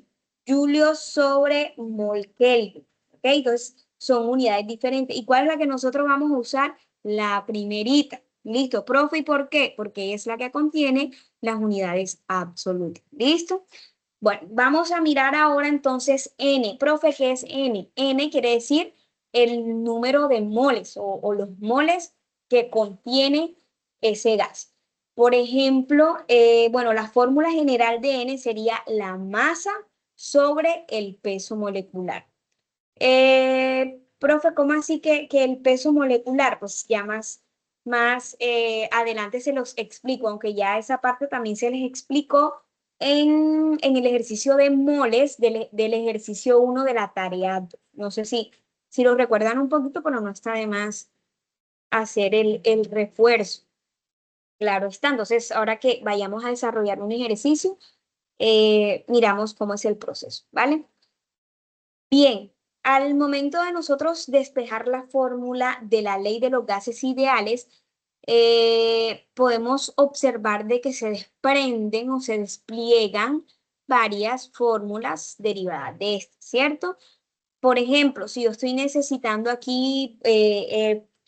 [SPEAKER 1] julios sobre mol Kelvin. ¿Ok? Entonces, son unidades diferentes. ¿Y cuál es la que nosotros vamos a usar? La primerita. Listo, profe, ¿y por qué? Porque es la que contiene las unidades absolutas. ¿Listo? Bueno, vamos a mirar ahora entonces N. Profe, ¿qué es N? N quiere decir el número de moles o los moles que contiene ese gas. Por ejemplo, bueno, la fórmula general de N sería la masa sobre el peso molecular. Profe, ¿cómo así que el peso molecular? Pues ya más adelante se los explico, aunque ya esa parte también se les explicó en el ejercicio de moles del ejercicio 1 de la tarea 2. No sé si lo recuerdan un poquito, pero no está de más hacer el refuerzo. Claro está, entonces ahora que vayamos a desarrollar un ejercicio, miramos cómo es el proceso, ¿vale? Bien, al momento de nosotros despejar la fórmula de la ley de los gases ideales, podemos observar de que se desprenden o se despliegan varias fórmulas derivadas de esto, ¿cierto? Por ejemplo, si yo estoy necesitando aquí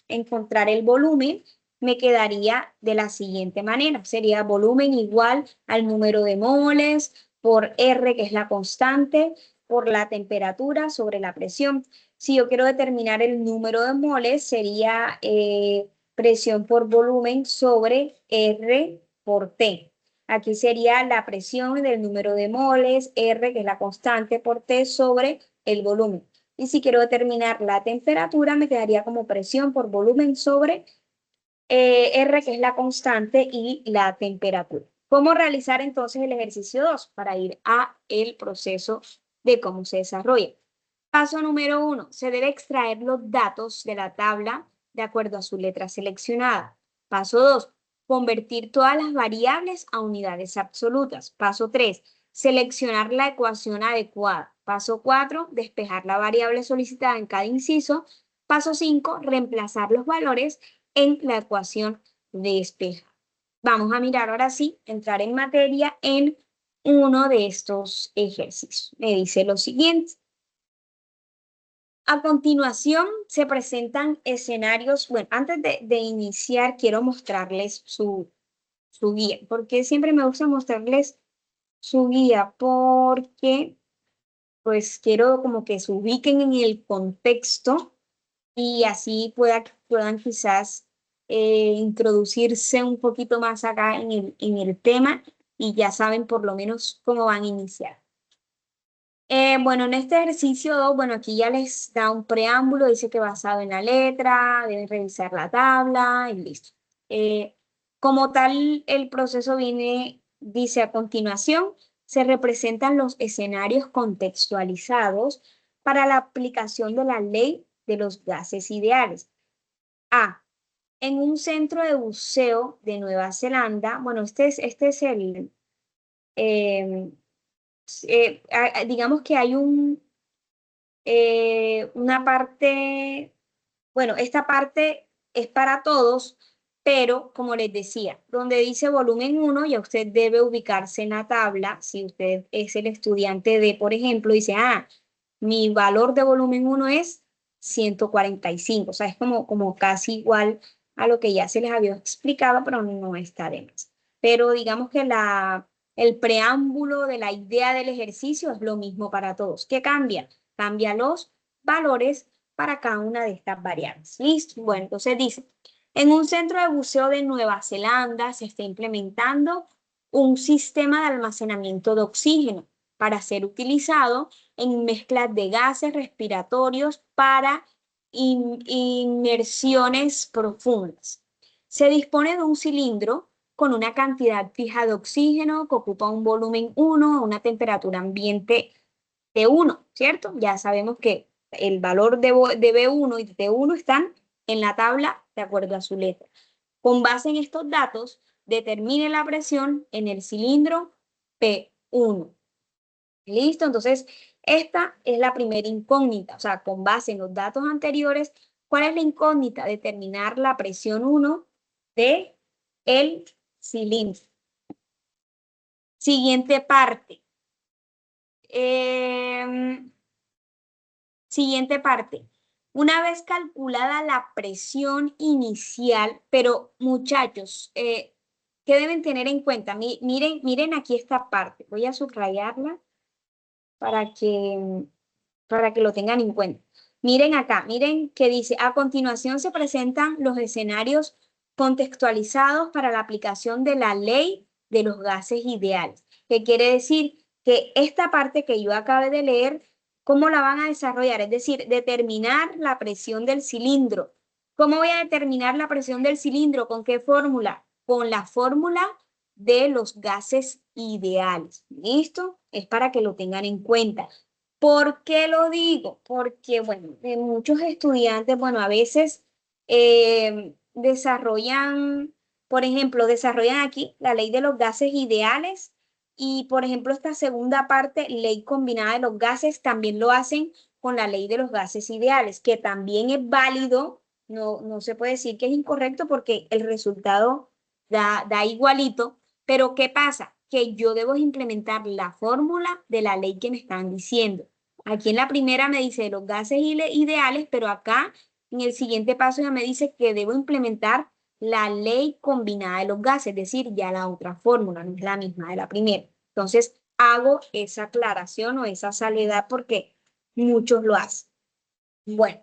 [SPEAKER 1] encontrar el volumen, me quedaría de la siguiente manera. Sería volumen igual al número de moles por R, que es la constante, por la temperatura sobre la presión. Si yo quiero determinar el número de moles, sería presión por volumen sobre R por T. Aquí sería la presión del número de moles, R, que es la constante, por T sobre el volumen. Y si quiero determinar la temperatura, me quedaría como presión por volumen sobre R, que es la constante, y la temperatura. ¿Cómo realizar entonces el ejercicio 2? Para ir a el proceso de cómo se desarrolla. Paso número 1. Se debe extraer los datos de la tabla de acuerdo a su letra seleccionada. Paso 2. Convertir todas las variables a unidades absolutas. Paso 3. Seleccionar la ecuación adecuada. Paso 4. Despejar la variable solicitada en cada inciso. Paso 5. Reemplazar los valores en la ecuación despejada. Vamos a mirar ahora sí, entrar en materia en uno de estos ejercicios. Me dice lo siguiente. A continuación se presentan escenarios. Bueno, antes de iniciar quiero mostrarles su guía, porque siempre me gusta mostrarles su guía, porque pues quiero como que se ubiquen en el contexto y así puedan quizás introducirse un poquito más acá en el tema y ya saben por lo menos cómo van a iniciar. Bueno, en este ejercicio 2, bueno, aquí ya les da un preámbulo, dice que basado en la letra, deben revisar la tabla y listo. Como tal, el proceso dice a continuación, se representan los escenarios contextualizados para la aplicación de la ley de los gases ideales. A. En un centro de buceo de Nueva Zelanda, bueno, este es el... digamos que hay una parte, bueno, esta parte es para todos, pero como les decía, donde dice volumen 1, ya usted debe ubicarse en la tabla. Si usted es el estudiante de, por ejemplo, dice, mi valor de volumen 1 es 145, o sea, es como casi igual a lo que ya se les había explicado, pero no está de más. Pero digamos que el preámbulo de la idea del ejercicio es lo mismo para todos. ¿Qué cambia? Cambia los valores para cada una de estas variables. ¿Listo? Bueno, entonces dice, en un centro de buceo de Nueva Zelanda se está implementando un sistema de almacenamiento de oxígeno para ser utilizado en mezclas de gases respiratorios para inmersiones profundas. Se dispone de un cilindro con una cantidad fija de oxígeno que ocupa un volumen 1 a una temperatura ambiente de 1, ¿cierto? Ya sabemos que el valor de B1 y de T1 están en la tabla de acuerdo a su letra. Con base en estos datos, determine la presión en el cilindro P1. ¿Listo? Entonces, esta es la primera incógnita. O sea, con base en los datos anteriores, ¿cuál es la incógnita? Determinar la presión 1 de el cilindro. Siguiente parte. Siguiente parte. Una vez calculada la presión inicial, pero muchachos, ¿qué deben tener en cuenta? Miren aquí esta parte. Voy a subrayarla para que lo tengan en cuenta. Miren acá, miren que dice, a continuación se presentan los escenarios contextualizados para la aplicación de la ley de los gases ideales. ¿Qué quiere decir? Que esta parte que yo acabé de leer, ¿cómo la van a desarrollar? Es decir, determinar la presión del cilindro. ¿Cómo voy a determinar la presión del cilindro? ¿Con qué fórmula? Con la fórmula de los gases ideales. ¿Listo? Es para que lo tengan en cuenta. ¿Por qué lo digo? Porque, bueno, muchos estudiantes, bueno, a veces desarrollan, por ejemplo, desarrollan aquí la ley de los gases ideales y, por ejemplo, esta segunda parte, ley combinada de los gases, también lo hacen con la ley de los gases ideales, que también es válido, no se puede decir que es incorrecto porque el resultado da igualito, pero ¿qué pasa? Que yo debo implementar la fórmula de la ley que me están diciendo. Aquí en la primera me dice los gases ideales, pero acá en el siguiente paso ya me dice que debo implementar la ley combinada de los gases, es decir, ya la otra fórmula, no es la misma de la primera. Entonces, hago esa aclaración o esa salvedad porque muchos lo hacen. Bueno,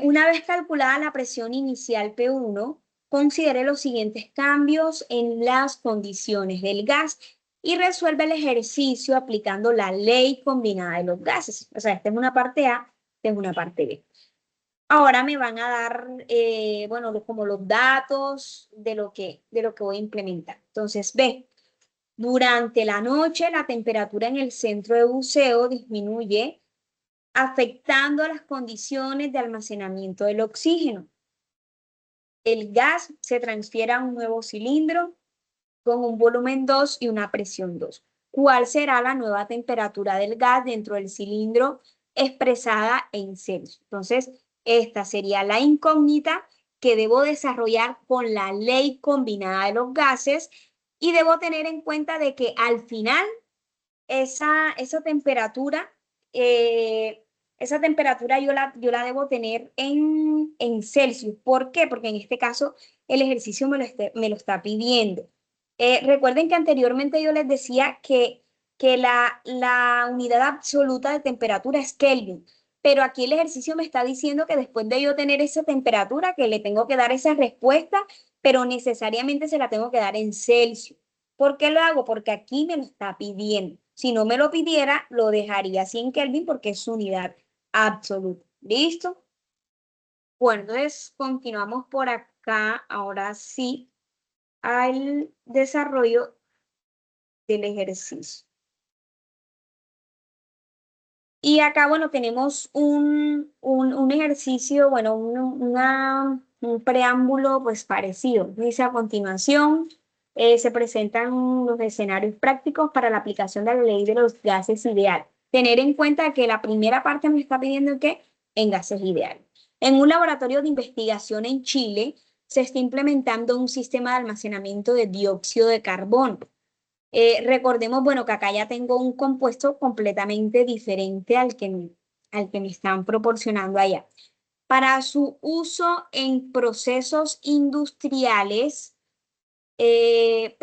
[SPEAKER 1] una vez calculada la presión inicial P1, considere los siguientes cambios en las condiciones del gas y resuelve el ejercicio aplicando la ley combinada de los gases. O sea, esta es una parte A, esta es una parte B. Ahora me van a dar, bueno, como los datos de lo que voy a implementar. Entonces, B, durante la noche la temperatura en el centro de buceo disminuye afectando las condiciones de almacenamiento del oxígeno. El gas se transfiere a un nuevo cilindro con un volumen 2 y una presión 2. ¿Cuál será la nueva temperatura del gas dentro del cilindro expresada en Celsius? Entonces, esta sería la incógnita que debo desarrollar con la ley combinada de los gases y debo tener en cuenta de que al final esa temperatura, esa temperatura yo la debo tener en Celsius. ¿Por qué? Porque en este caso el ejercicio me lo está pidiendo. Recuerden que anteriormente yo les decía que la unidad absoluta de temperatura es Kelvin, pero aquí el ejercicio me está diciendo que después de yo tener esa temperatura, que le tengo que dar esa respuesta, pero necesariamente se la tengo que dar en Celsius. ¿Por qué lo hago? Porque aquí me lo está pidiendo. Si no me lo pidiera, lo dejaría así en Kelvin porque es su unidad absoluta. ¿Listo? Bueno, entonces continuamos por acá. Ahora sí, al desarrollo del ejercicio. Y acá, bueno, tenemos un ejercicio, bueno, un preámbulo pues parecido. Dice a continuación, se presentan los escenarios prácticos para la aplicación de la ley de los gases ideales. Tener en cuenta que la primera parte me está pidiendo que en gases ideales. En un laboratorio de investigación en Chile, se está implementando un sistema de almacenamiento de dióxido de carbono. Recordemos, bueno, que acá ya tengo un compuesto completamente diferente al que me están proporcionando allá. Para su uso en procesos industriales, que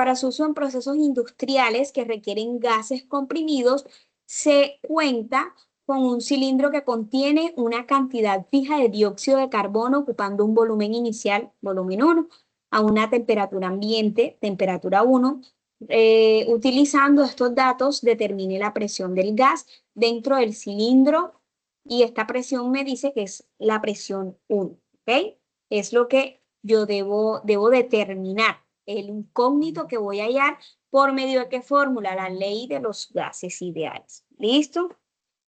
[SPEAKER 1] requieren gases comprimidos, se cuenta con un cilindro que contiene una cantidad fija de dióxido de carbono ocupando un volumen inicial, volumen 1, a una temperatura ambiente, temperatura 1. Utilizando estos datos, determine la presión del gas dentro del cilindro y esta presión me dice que es la presión 1, ¿ok? Es lo que yo debo determinar, el incógnito que voy a hallar por medio de qué fórmula, la ley de los gases ideales. ¿Listo?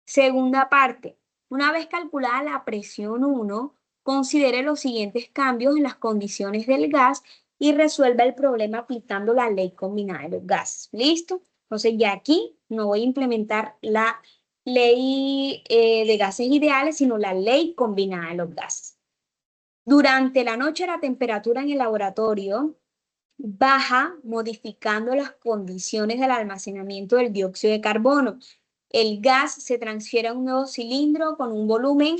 [SPEAKER 1] Segunda parte. Una vez calculada la presión 1, considere los siguientes cambios en las condiciones del gas y resuelva el problema aplicando la ley combinada de los gases. ¿Listo? Entonces ya aquí no voy a implementar la ley de gases ideales, sino la ley combinada de los gases. Durante la noche la temperatura en el laboratorio baja modificando las condiciones del almacenamiento del dióxido de carbono. El gas se transfiere a un nuevo cilindro con un volumen,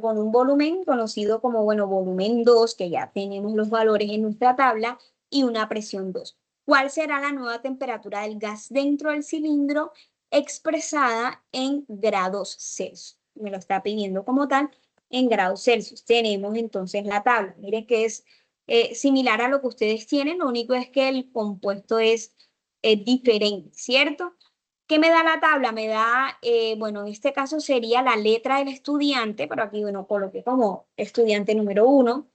[SPEAKER 1] con un volumen conocido como, volumen 2, que ya tenemos los valores en nuestra tabla, y una presión 2. ¿Cuál será la nueva temperatura del gas dentro del cilindro expresada en grados Celsius. Me lo está pidiendo como tal en grados Celsius. Tenemos entonces la tabla. Miren que es similar a lo que ustedes tienen, lo único es que el compuesto es diferente, ¿cierto? ¿Qué me da la tabla? Me da, bueno, en este caso sería la letra del estudiante, pero aquí, bueno, coloqué como estudiante número 1.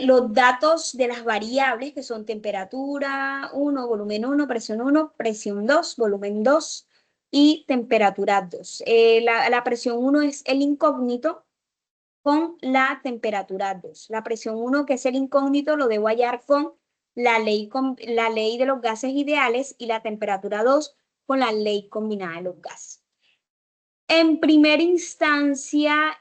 [SPEAKER 1] Los datos de las variables que son temperatura 1, volumen 1, presión 2, volumen 2 y temperatura 2. La presión 1 es el incógnito con la temperatura 2. La presión 1, que es el incógnito, lo debo hallar con la ley de los gases ideales, y la temperatura 2 con la ley combinada de los gases. En primera instancia,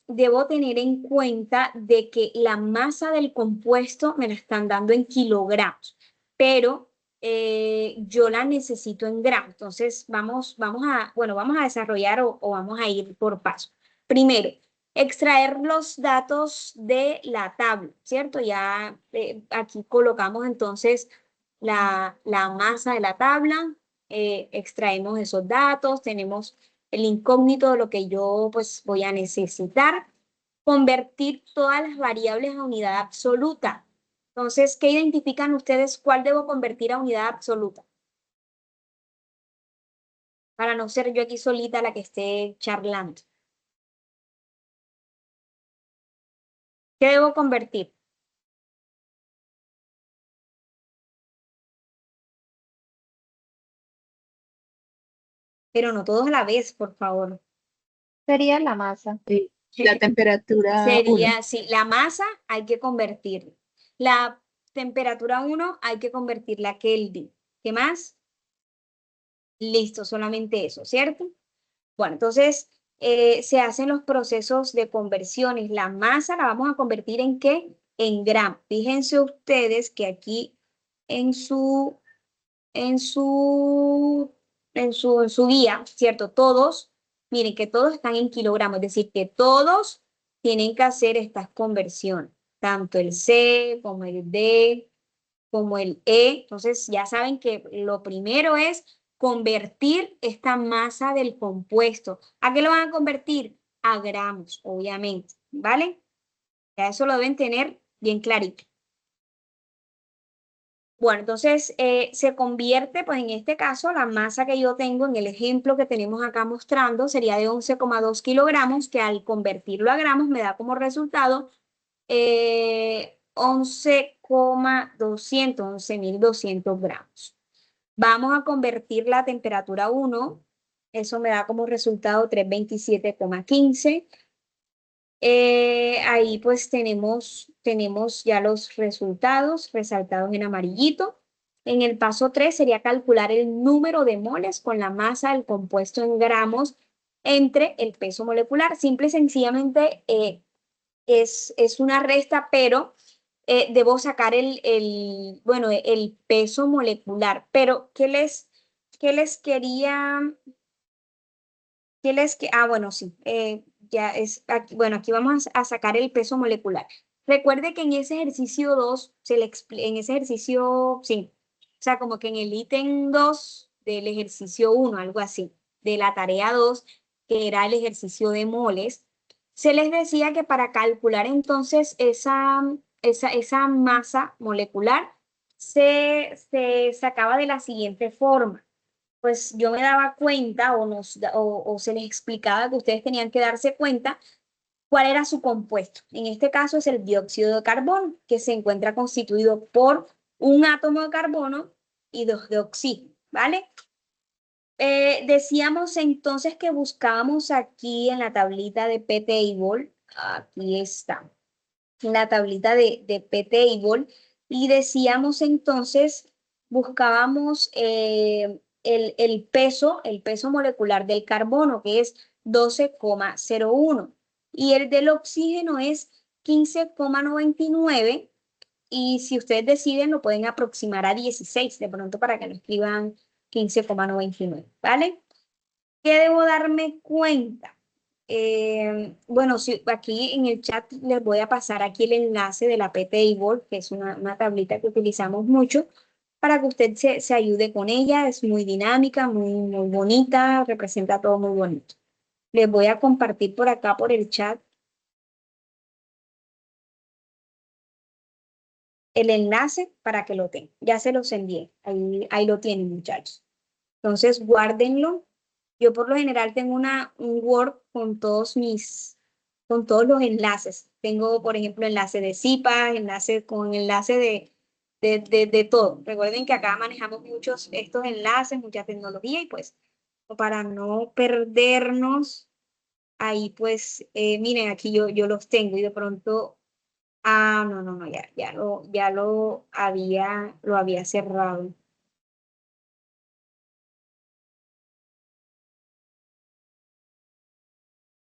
[SPEAKER 1] debo tener en cuenta de que la masa del compuesto me la están dando en kilogramos, pero yo la necesito en gramos. Entonces, vamos a desarrollar o vamos a ir por paso. Primero, extraer los datos de la tabla, ¿cierto? Ya aquí colocamos entonces la masa de la tabla, extraemos esos datos, tenemos el incógnito de lo que yo pues voy a necesitar, convertir todas las variables a unidad absoluta. Entonces, ¿qué identifican ustedes? ¿Cuál debo convertir a unidad absoluta? Para no ser yo aquí solita la que esté charlando. ¿Qué debo convertir? Pero no todos a la vez, por favor.
[SPEAKER 4] Sería la masa.
[SPEAKER 3] Sí, la temperatura 1.
[SPEAKER 1] Sería, sí, la masa hay que convertirla. La temperatura 1 hay que convertirla a Kelvin. ¿Qué más? Listo, solamente eso, ¿cierto? Bueno, entonces se hacen los procesos de conversiones. La masa la vamos a convertir ¿en qué? En gramos. Fíjense ustedes que aquí en su, en su, en su guía, ¿cierto? Todos, miren que todos están en kilogramos, es decir, que todos tienen que hacer estas conversiones, tanto el C como el D como el E. Entonces ya saben que lo primero es convertir esta masa del compuesto. ¿A qué lo van a convertir? A gramos, obviamente, ¿vale? Ya eso lo deben tener bien clarito. Bueno, entonces se convierte, pues en este caso, la masa que yo tengo en el ejemplo que tenemos acá mostrando sería de 11,2 kilogramos, que al convertirlo a gramos me da como resultado 11,200 gramos. Vamos a convertir la temperatura 1, eso me da como resultado 327,15. Ahí pues tenemos ya los resultados resaltados en amarillito. En el paso 3 sería calcular el número de moles con la masa del compuesto en gramos entre el peso molecular. Simple y sencillamente es una resta, pero debo sacar bueno, el peso molecular. Pero, qué les quería? Bueno, sí, ya es, aquí, bueno, aquí vamos a sacar el peso molecular. Recuerde que en ese ejercicio 2, en ese ejercicio, sí, o sea, como que en el ítem 2 del ejercicio 1, algo así, de la tarea 2, que era el ejercicio de moles, se les decía que para calcular entonces esa masa molecular se sacaba de la siguiente forma. Pues yo me daba cuenta o se les explicaba que ustedes tenían que darse cuenta cuál era su compuesto. En este caso es el dióxido de carbono, que se encuentra constituido por un átomo de carbono y dos de oxígeno, ¿vale? Decíamos entonces que buscábamos aquí en la tablita de p-table, aquí está, en la tablita de p-table, y decíamos entonces, buscábamos el peso molecular del carbono, que es 12,01, y el del oxígeno es 15,99, y si ustedes deciden lo pueden aproximar a 16, de pronto para que no escriban 15,99, ¿vale? ¿Qué debo darme cuenta? Bueno, aquí en el chat les voy a pasar aquí el enlace de la p-table, que es una tablita que utilizamos mucho para que usted se ayude con ella. Es muy dinámica, muy bonita, representa todo muy bonito. Les voy a compartir por acá, por el chat, el enlace para que lo tengan. Ya se los envié. Ahí lo tienen, muchachos. Entonces, guárdenlo. Yo por lo general tengo un Word con todos los enlaces. Tengo, por ejemplo, enlace de CIPA, enlace de todo. Recuerden que acá manejamos muchos estos enlaces, mucha tecnología y pues para no perdernos, ahí pues, miren, aquí yo los tengo y de pronto, no, lo había cerrado.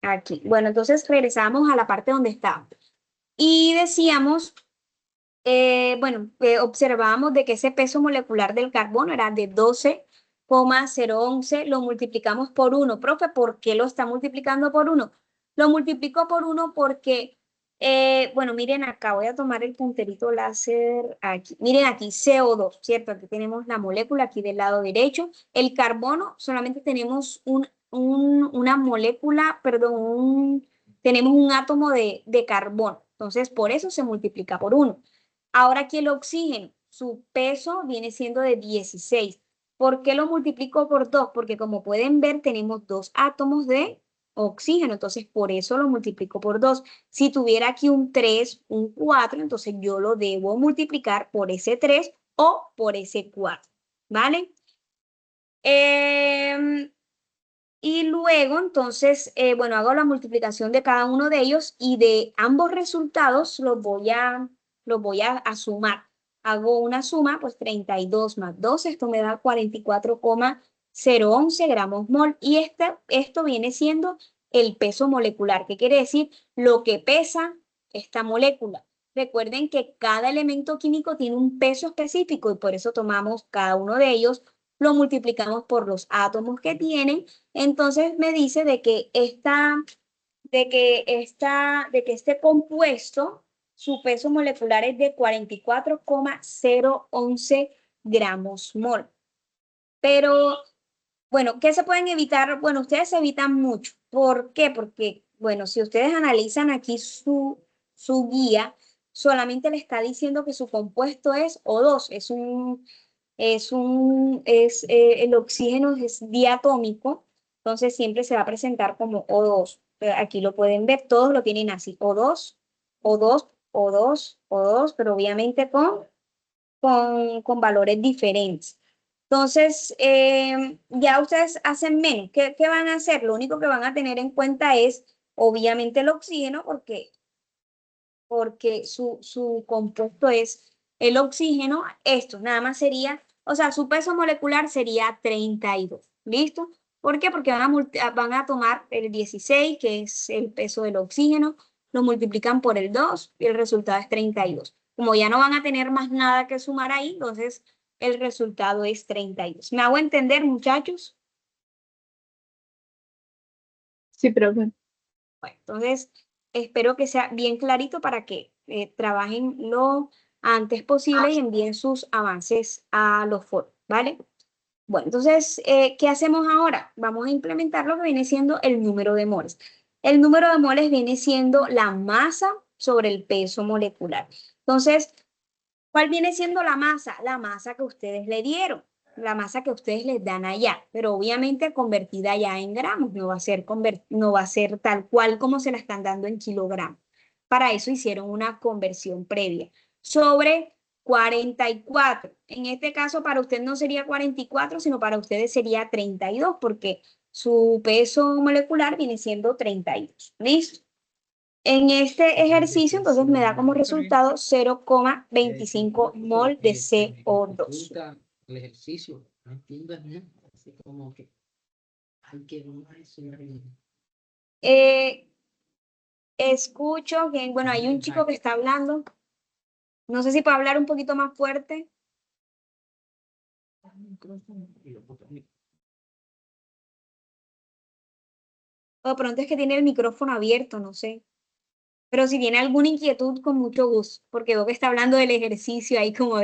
[SPEAKER 1] Aquí. Bueno, entonces regresamos a la parte donde estaba. Y decíamos, observábamos de que ese peso molecular del carbono era de 12,011, lo multiplicamos por 1. Profe, ¿por qué lo está multiplicando por 1? Lo multiplico por 1 porque, miren acá, voy a tomar el punterito láser aquí. Miren aquí, CO2, ¿cierto? Aquí tenemos la molécula aquí del lado derecho. El carbono solamente tenemos una molécula, perdón, tenemos un átomo de carbono. Entonces, por eso se multiplica por 1. Ahora aquí el oxígeno, su peso viene siendo de 16. ¿Por qué lo multiplico por 2? Porque como pueden ver, tenemos 2 átomos de oxígeno, entonces por eso lo multiplico por 2. Si tuviera aquí un 3, un 4, entonces yo lo debo multiplicar por ese 3 o por ese 4, ¿vale? Y luego, entonces, hago la multiplicación de cada uno de ellos y de ambos resultados los voy a sumar. Hago una suma, pues 32 más 2, esto me da 44,011 gramos mol. Y esto viene siendo el peso molecular, que quiere decir lo que pesa esta molécula. Recuerden que cada elemento químico tiene un peso específico y por eso tomamos cada uno de ellos, lo multiplicamos por los átomos que tienen. Entonces me dice de que este compuesto, su peso molecular es de 44,011 gramos mol. Pero, bueno, ¿qué se pueden evitar? Bueno, ustedes se evitan mucho. ¿Por qué? Porque, bueno, si ustedes analizan aquí su guía, solamente le está diciendo que su compuesto es O2, el oxígeno es diatómico, entonces siempre se va a presentar como O2. Aquí lo pueden ver, todos lo tienen así, O2, O2, O2, O2, pero obviamente con valores diferentes. Entonces, ya ustedes hacen menos. ¿Qué van a hacer? Lo único que van a tener en cuenta es, obviamente, el oxígeno, porque su compuesto es el oxígeno. Esto nada más sería, o sea, su peso molecular sería 32. ¿Listo? ¿Por qué? Porque van a tomar el 16, que es el peso del oxígeno, lo multiplican por el 2 y el resultado es 32. Como ya no van a tener más nada que sumar ahí, entonces el resultado es 32. ¿Me hago entender, muchachos?
[SPEAKER 3] Sí, profe.
[SPEAKER 1] Bueno, entonces espero que sea bien clarito para que trabajen lo antes posible y envíen sus avances a los foros, ¿vale? Bueno, entonces, ¿qué hacemos ahora? Vamos a implementar lo que viene siendo el número de moles. El número de moles viene siendo la masa sobre el peso molecular. Entonces, ¿cuál viene siendo la masa? La masa que ustedes le dieron, la masa que ustedes les dan allá, pero obviamente convertida ya en gramos, no va a ser tal cual como se la están dando en kilogramos. Para eso hicieron una conversión previa. Sobre 44. En este caso, para usted no sería 44, sino para ustedes sería 32, porque su peso molecular viene siendo 32. ¿Listo? En este ejercicio, entonces me da como resultado 0,25 mol de CO2.
[SPEAKER 2] El ejercicio, no entiendo nada, así como que hay que
[SPEAKER 1] Escucho que, bueno, hay un chico que está hablando. No sé si puede hablar un poquito más fuerte. O de pronto es que tiene el micrófono abierto, no sé. Pero si tiene alguna inquietud, con mucho gusto, porque veo que está hablando del ejercicio ahí como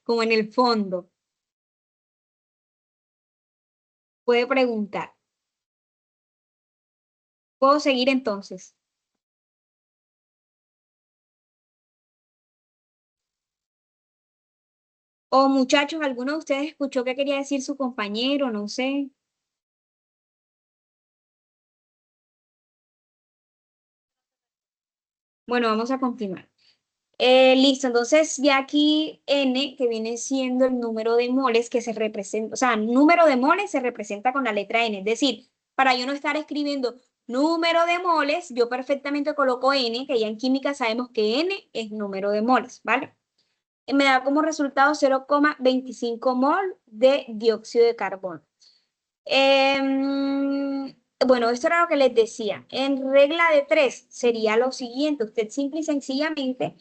[SPEAKER 1] como en el fondo. Puede preguntar. ¿Puedo seguir entonces? O muchachos, ¿alguno de ustedes escuchó qué quería decir su compañero? No sé. Bueno, vamos a continuar. Listo, entonces ya aquí N, que viene siendo el número de moles que se representa, o sea, número de moles se representa con la letra N. Es decir, para yo no estar escribiendo número de moles, yo perfectamente coloco N, que ya en química sabemos que N es número de moles, ¿vale? Me da como resultado 0,25 mol de dióxido de carbono. Bueno, esto era lo que les decía. En regla de 3 sería lo siguiente. Usted simple y sencillamente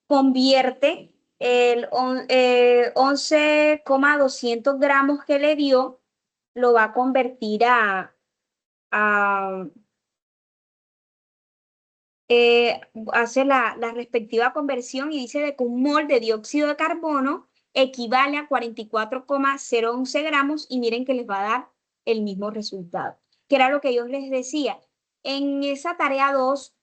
[SPEAKER 1] convierte el 11,200 gramos que le dio, lo va a convertir a hace la respectiva conversión y dice de que un mol de dióxido de carbono equivale a 44,011 gramos y miren que les va a dar el mismo resultado, que era lo que yo les decía. En esa tarea 2,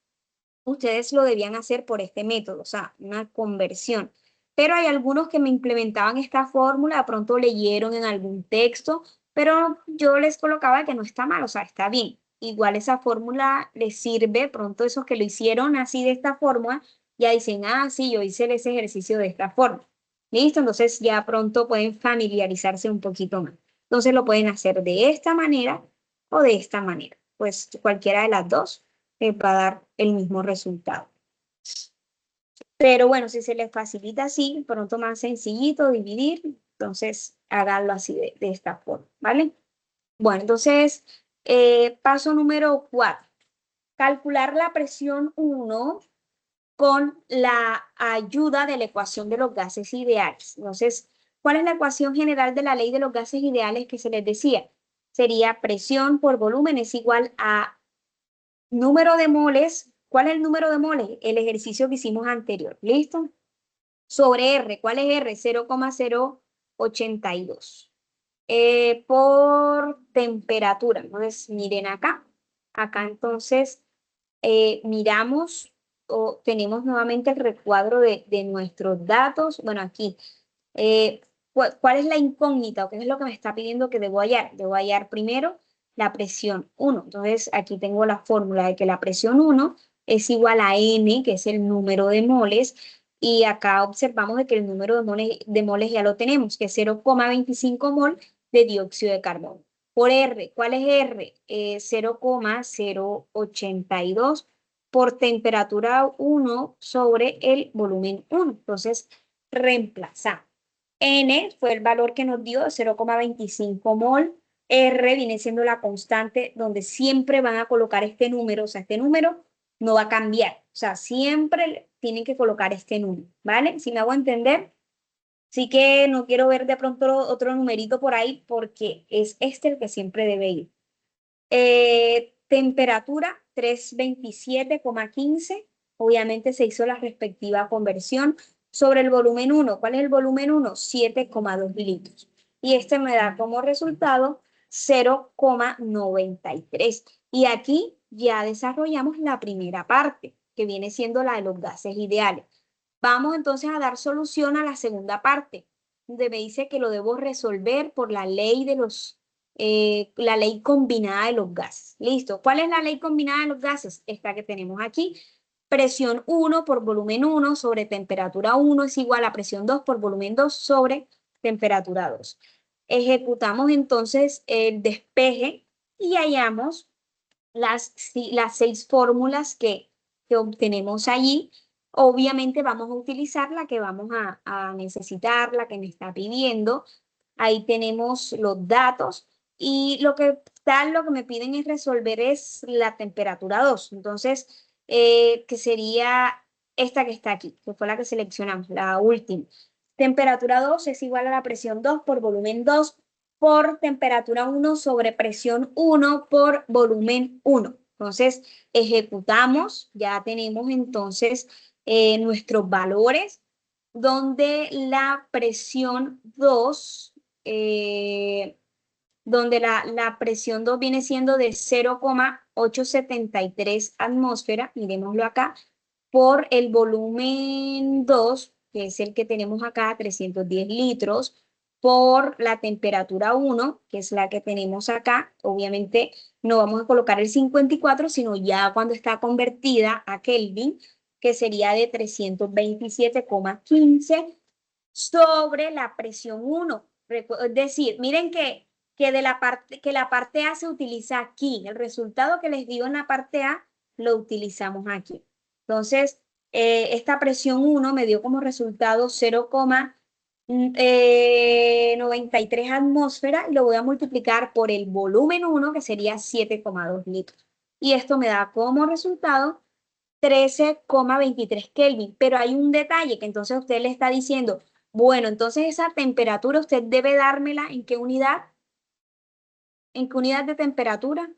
[SPEAKER 1] ustedes lo debían hacer por este método, o sea, una conversión. Pero hay algunos que me implementaban esta fórmula, de pronto leyeron en algún texto, pero yo les colocaba que no está mal, o sea, está bien. Igual esa fórmula les sirve, pronto esos que lo hicieron así de esta forma, ya dicen, ah, sí, yo hice ese ejercicio de esta forma. Listo, entonces ya pronto pueden familiarizarse un poquito más. Entonces lo pueden hacer de esta manera o de esta manera, pues cualquiera de las dos va a dar el mismo resultado. Pero bueno, si se les facilita así, pronto más sencillito dividir, entonces háganlo así de esta forma, ¿vale? Bueno, entonces, paso número 4. Calcular la presión 1 con la ayuda de la ecuación de los gases ideales. Entonces, ¿cuál es la ecuación general de la ley de los gases ideales que se les decía? Sería presión por volumen es igual a número de moles. ¿Cuál es el número de moles? El ejercicio que hicimos anterior. ¿Listo? Sobre R. ¿Cuál es R? 0,082. Por temperatura. Entonces, miren acá. Acá entonces miramos o tenemos nuevamente el recuadro de nuestros datos. Bueno, aquí. ¿Cuál es la incógnita o qué es lo que me está pidiendo que debo hallar? Debo hallar primero la presión 1. Entonces, aquí tengo la fórmula de que la presión 1 es igual a N, que es el número de moles, y acá observamos de que el número de moles ya lo tenemos, que es 0,25 mol de dióxido de carbono. Por R, ¿cuál es R? 0,082 por temperatura 1 sobre el volumen 1. Entonces, reemplazamos. N fue el valor que nos dio 0,25 mol. R viene siendo la constante donde siempre van a colocar este número, o sea, este número no va a cambiar, o sea, siempre tienen que colocar este número, ¿vale? Si me hago entender, sí que no quiero ver de pronto otro numerito por ahí porque es este el que siempre debe ir. Temperatura 327,15, obviamente se hizo la respectiva conversión sobre el volumen 1. ¿Cuál es el volumen 1? 7,2 litros. Y este me da como resultado 0,93. Y aquí ya desarrollamos la primera parte, que viene siendo la de los gases ideales. Vamos entonces a dar solución a la segunda parte, donde me dice que lo debo resolver por la ley de la ley combinada de los gases. Listo. ¿Cuál es la ley combinada de los gases? Esta que tenemos aquí. Presión 1 por volumen 1 sobre temperatura 1 es igual a presión 2 por volumen 2 sobre temperatura 2. Ejecutamos entonces el despeje y hallamos las 6 fórmulas que obtenemos allí. Obviamente vamos a utilizar la que vamos a necesitar, la que me está pidiendo. Ahí tenemos los datos y lo que me piden es resolver es la temperatura 2. Entonces, que sería esta que está aquí, que fue la que seleccionamos, la última. Temperatura 2 es igual a la presión 2 por volumen 2 por temperatura 1 sobre presión 1 por volumen 1. Entonces, ejecutamos, ya tenemos entonces nuestros valores. donde la presión 2, donde la presión 2 viene siendo de 0,873 atmósferas, miremoslo acá, por el volumen 2, que es el que tenemos acá, 310 litros, por la temperatura 1, que es la que tenemos acá. Obviamente no vamos a colocar el 54, sino ya cuando está convertida a Kelvin, que sería de 327,15 sobre la presión 1. Es decir, miren que la parte A se utiliza aquí. El resultado que les dio en la parte A lo utilizamos aquí. Entonces, esta presión 1 me dio como resultado 0,93 atmósferas y lo voy a multiplicar por el volumen 1, que sería 7,2 litros. Y esto me da como resultado 13,23 Kelvin. Pero hay un detalle que entonces usted le está diciendo, bueno, entonces esa temperatura usted debe dármela ¿en qué unidad? ¿En qué unidad de temperatura?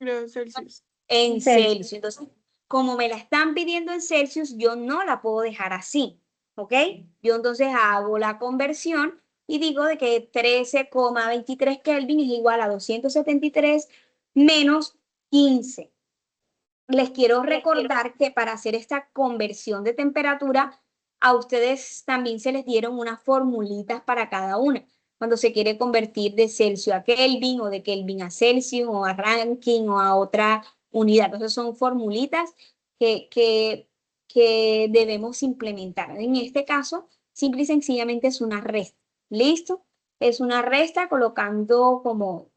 [SPEAKER 4] Grados Celsius.
[SPEAKER 1] En
[SPEAKER 3] Celsius.
[SPEAKER 1] Celsius. Entonces, como me la están pidiendo en Celsius, yo no la puedo dejar así, ¿ok? Yo entonces hago la conversión y digo de que 13,23 Kelvin es igual a 273 menos 15. Les quiero recordar que para hacer esta conversión de temperatura, a ustedes también se les dieron unas formulitas para cada una. Cuando se quiere convertir de Celsius a Kelvin o de Kelvin a Celsius o a Rankine o a otra unidad. Entonces son formulitas que debemos implementar. En este caso, simple y sencillamente es una resta. ¿Listo? Es una resta colocando como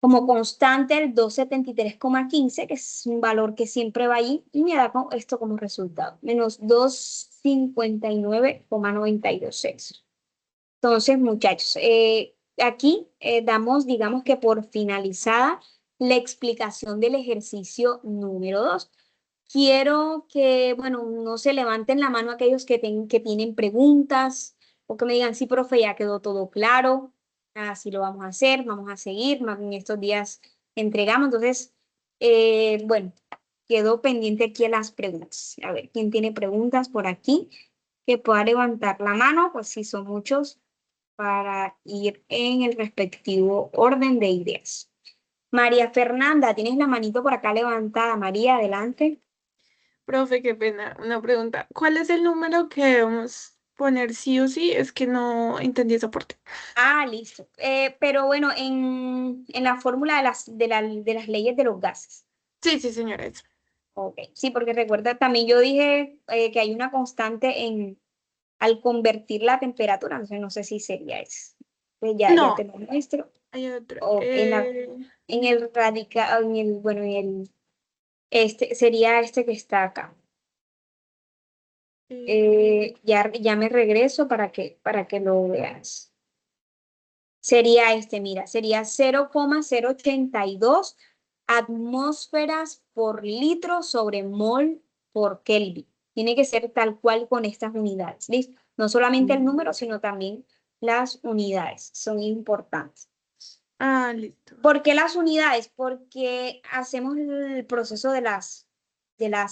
[SPEAKER 1] constante el 273,15, que es un valor que siempre va ahí, y me da esto como resultado, menos 259,92. Entonces, muchachos, aquí damos, digamos que por finalizada la explicación del ejercicio número 2. Quiero que, bueno, no se levanten la mano aquellos que tienen preguntas o que me digan, sí, profe, ya quedó todo claro, así lo vamos a hacer, vamos a seguir, más en estos días entregamos. Entonces, bueno, quedó pendiente aquí a las preguntas. A ver, ¿quién tiene preguntas por aquí? Que pueda levantar la mano, pues si son muchos, para ir en el respectivo orden de ideas. María Fernanda, tienes la manito por acá levantada. María, adelante.
[SPEAKER 4] Profe, qué pena. Una pregunta. ¿Cuál es el número que debemos poner sí o sí? Es que no entendí esa parte.
[SPEAKER 1] Ah, listo. Pero bueno, en la fórmula de las leyes de los gases.
[SPEAKER 4] Sí, sí, señora, eso.
[SPEAKER 1] Ok, sí, porque recuerda, también yo dije que hay una constante al convertir la temperatura, entonces no sé si sería eso. Pues ya te
[SPEAKER 4] No,
[SPEAKER 1] lo muestro.
[SPEAKER 4] hay otro.
[SPEAKER 1] O en el radical, bueno, este sería este que está acá. Ya me regreso para que lo veas. Sería este, mira, sería 0,082 atmósferas por litro sobre mol por Kelvin. Tiene que ser tal cual con estas unidades, ¿listo? No solamente el número, sino también las unidades son importantes.
[SPEAKER 4] Listo.
[SPEAKER 1] ¿Por qué las unidades? Porque hacemos el proceso de las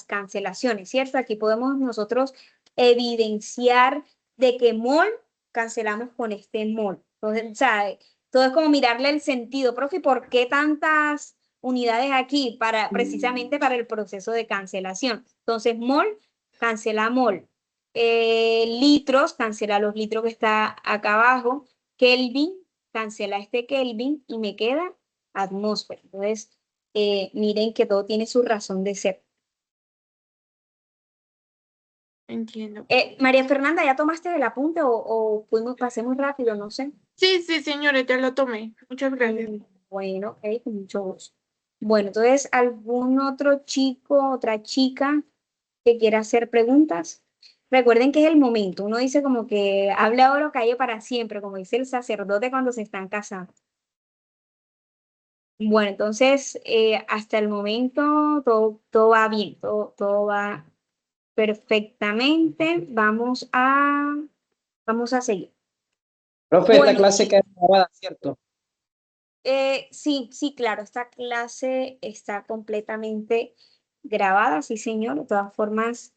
[SPEAKER 1] cancelaciones, ¿cierto? Aquí podemos nosotros evidenciar de qué mol cancelamos con este mol. Entonces, o sea, todo es como mirarle el sentido, profe, ¿por qué tantas unidades aquí? Precisamente para el proceso de cancelación. Entonces, mol cancela mol. Litros cancela los litros que está acá abajo. Kelvin cancela este Kelvin y me queda atmósfera. Entonces, miren que todo tiene su razón de ser.
[SPEAKER 4] Entiendo.
[SPEAKER 1] María Fernanda, ¿ya tomaste el apunte o pasé muy rápido? No sé.
[SPEAKER 4] Sí, sí, señora, ya lo tomé. Muchas gracias.
[SPEAKER 1] Bueno, ok, con mucho gusto. Bueno, entonces, ¿algún otro chico, otra chica que quiera hacer preguntas? Recuerden que es el momento. Uno dice como que hable ahora o calle para siempre, como dice el sacerdote cuando se están casando. Bueno, entonces, hasta el momento todo va bien, todo va perfectamente. Vamos a seguir.
[SPEAKER 5] Profe, esta
[SPEAKER 1] Bueno,
[SPEAKER 5] clase queda grabada, ¿cierto?
[SPEAKER 1] sí, sí, claro, esta clase está completamente grabada, sí, señor. De todas formas,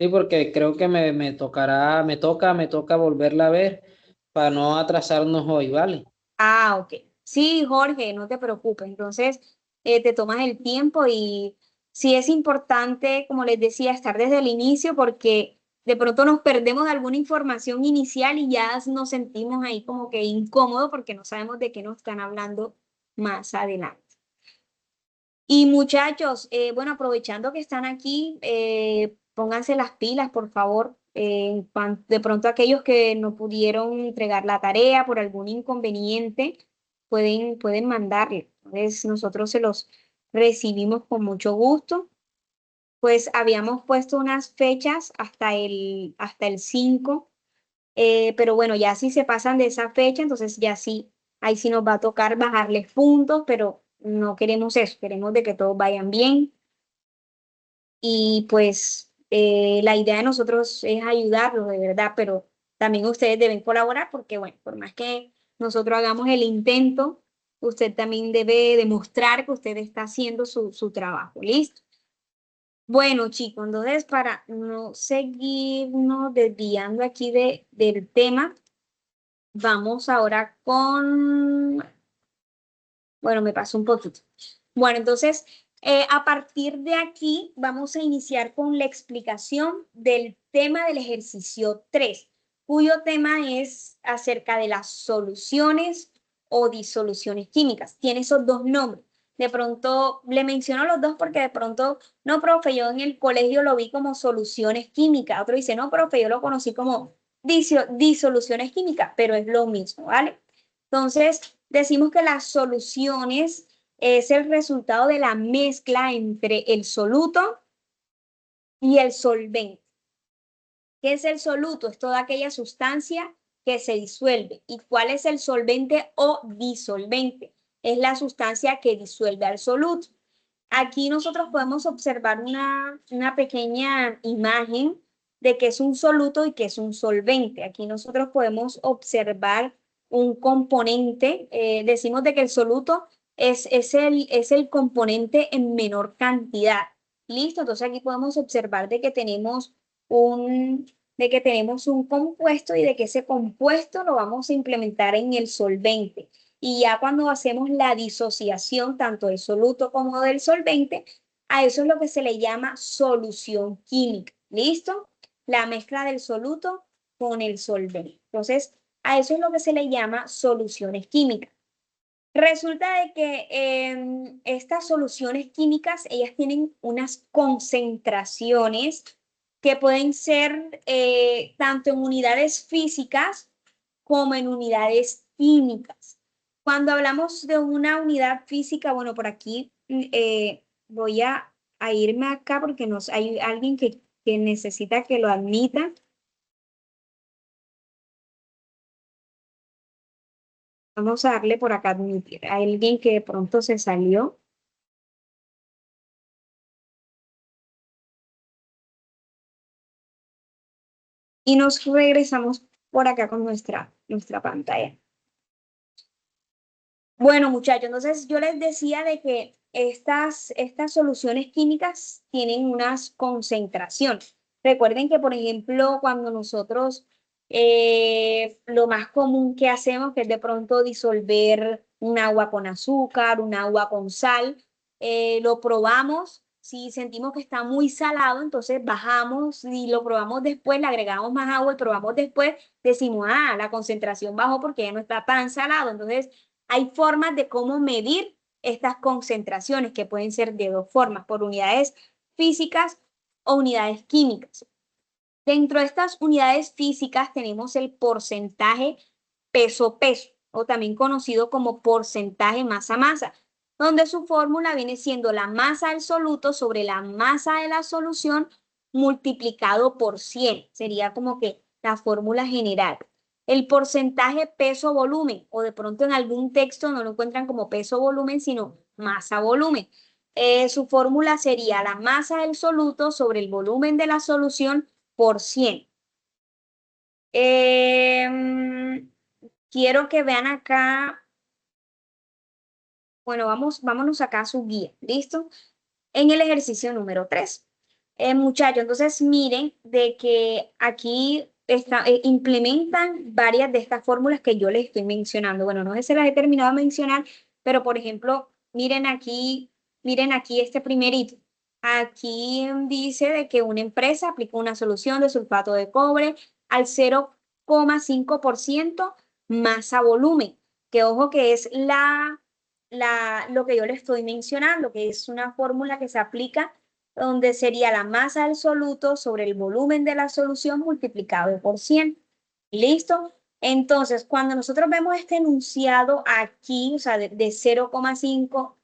[SPEAKER 5] Sí, porque creo que me tocará, me toca volverla a ver para no atrasarnos hoy, ¿vale?
[SPEAKER 1] Ah, ok. Sí, Jorge, no te preocupes. Entonces, te tomas el tiempo y sí es importante, como les decía, estar desde el inicio porque de pronto nos perdemos de alguna información inicial y ya nos sentimos ahí como que incómodos porque no sabemos de qué nos están hablando más adelante. Y muchachos, bueno, aprovechando que están aquí, pónganse las pilas, por favor. De pronto aquellos que no pudieron entregar la tarea por algún inconveniente, pueden mandarle. Entonces, nosotros se los recibimos con mucho gusto. Pues habíamos puesto unas fechas hasta el 5, pero bueno, ya si se pasan de esa fecha, entonces ya sí, ahí sí nos va a tocar bajarles puntos, pero no queremos eso, queremos de que todos vayan bien y pues la idea de nosotros es ayudarlos de verdad, pero también ustedes deben colaborar porque bueno, por más que nosotros hagamos el intento, usted también debe demostrar que usted está haciendo su trabajo, ¿listo? Bueno, chicos, entonces para no seguirnos desviando aquí del tema, vamos ahora bueno, me pasó un poquito. Bueno, entonces, a partir de aquí vamos a iniciar con la explicación del tema del ejercicio 3, cuyo tema es acerca de las soluciones o disoluciones químicas. Tiene esos dos nombres. De pronto, le menciono los dos porque de pronto, no, profe, yo en el colegio lo vi como soluciones químicas. Otro dice, no, profe, yo lo conocí como disoluciones químicas, pero es lo mismo, ¿vale? Entonces, decimos que las soluciones es el resultado de la mezcla entre el soluto y el solvente. ¿Qué es el soluto? Es toda aquella sustancia que se disuelve. ¿Y cuál es el solvente o disolvente? Es la sustancia que disuelve al soluto. Aquí nosotros podemos observar una pequeña imagen de qué es un soluto y qué es un solvente. Aquí nosotros podemos observar un componente, decimos de que el soluto es el componente en menor cantidad. ¿Listo? Entonces aquí podemos observar de que tenemos un compuesto y de que ese compuesto lo vamos a implementar en el solvente. Y ya cuando hacemos la disociación tanto del soluto como del solvente, a eso es lo que se le llama solución química. ¿Listo? La mezcla del soluto con el solvente. Entonces, a eso es lo que se le llama soluciones químicas. Resulta de que estas soluciones químicas, ellas tienen unas concentraciones que pueden ser tanto en unidades físicas como en unidades químicas. Cuando hablamos de una unidad física, bueno, por aquí voy a irme acá porque hay alguien que necesita que lo admita. Vamos a darle por acá admitir. Hay alguien que de pronto se salió. Y nos regresamos por acá con nuestra pantalla. Bueno, muchachos, entonces yo les decía de que estas soluciones químicas tienen unas concentraciones. Recuerden que, por ejemplo, cuando nosotros lo más común que hacemos que es de pronto disolver un agua con azúcar, un agua con sal, lo probamos. Si sentimos que está muy salado, entonces bajamos y lo probamos después, le agregamos más agua y probamos después, decimos, la concentración bajó porque ya no está tan salado. Entonces, hay formas de cómo medir estas concentraciones que pueden ser de dos formas, por unidades físicas o unidades químicas. Dentro de estas unidades físicas tenemos el porcentaje peso-peso, o también conocido como porcentaje masa-masa, donde su fórmula viene siendo la masa del soluto sobre la masa de la solución multiplicado por 100. Sería como que la fórmula general. El porcentaje peso-volumen, o de pronto en algún texto no lo encuentran como peso-volumen, sino masa-volumen. Su fórmula sería la masa del soluto sobre el volumen de la solución por 100. Quiero que vean acá, bueno, vámonos acá a su guía, ¿listo? En el ejercicio número 3. Muchachos, entonces miren de que aquí implementan varias de estas fórmulas que yo les estoy mencionando. Bueno, no sé si las he terminado de mencionar, pero por ejemplo, miren aquí este primerito. Aquí dice de que una empresa aplica una solución de sulfato de cobre al 0,5% masa volumen, que ojo que es lo que yo les estoy mencionando, que es una fórmula que se aplica donde sería la masa del soluto sobre el volumen de la solución multiplicado por 100. ¿Listo? Entonces, cuando nosotros vemos este enunciado aquí, o sea, de 0,5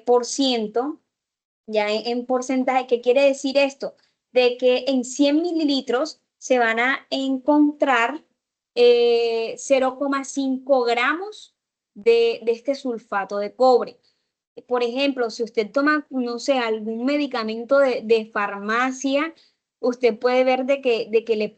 [SPEAKER 1] por ciento, ya en porcentaje, ¿qué quiere decir esto? De que en 100 mililitros se van a encontrar 0,5 gramos de este sulfato de cobre. Por ejemplo, si usted toma, no sé, algún medicamento de farmacia, usted puede ver de que les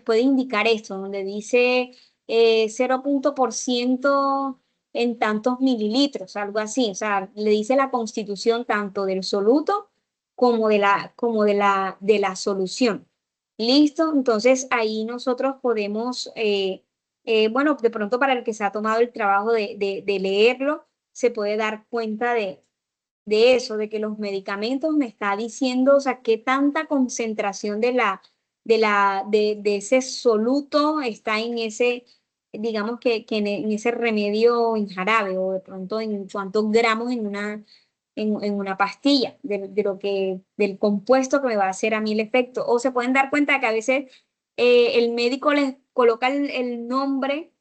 [SPEAKER 1] puede indicar esto, donde dice 0,% en tantos mililitros, algo así. O sea, le dice la constitución tanto del soluto como de la solución. ¿Listo? Entonces ahí nosotros podemos, bueno, de pronto para el que se ha tomado el trabajo de leerlo, se puede dar cuenta de eso, de que los medicamentos me está diciendo, o sea, qué tanta concentración de ese soluto está en ese, digamos que en ese remedio en jarabe, o de pronto en cuántos gramos en una pastilla, del compuesto que me va a hacer a mí el efecto. O se pueden dar cuenta que a veces el médico les coloca el nombre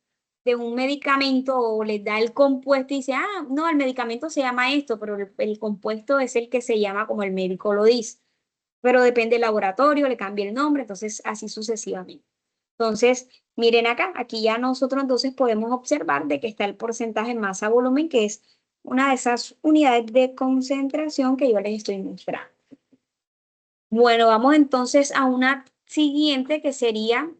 [SPEAKER 1] de un medicamento o les da el compuesto y dice, ah, no, el medicamento se llama esto, pero el compuesto es el que se llama como el médico lo dice. Pero depende del laboratorio, le cambia el nombre, entonces así sucesivamente. Entonces, miren acá, aquí ya nosotros entonces podemos observar de que está el porcentaje masa volumen, que es una de esas unidades de concentración que yo les estoy mostrando. Bueno, vamos entonces a una siguiente que sería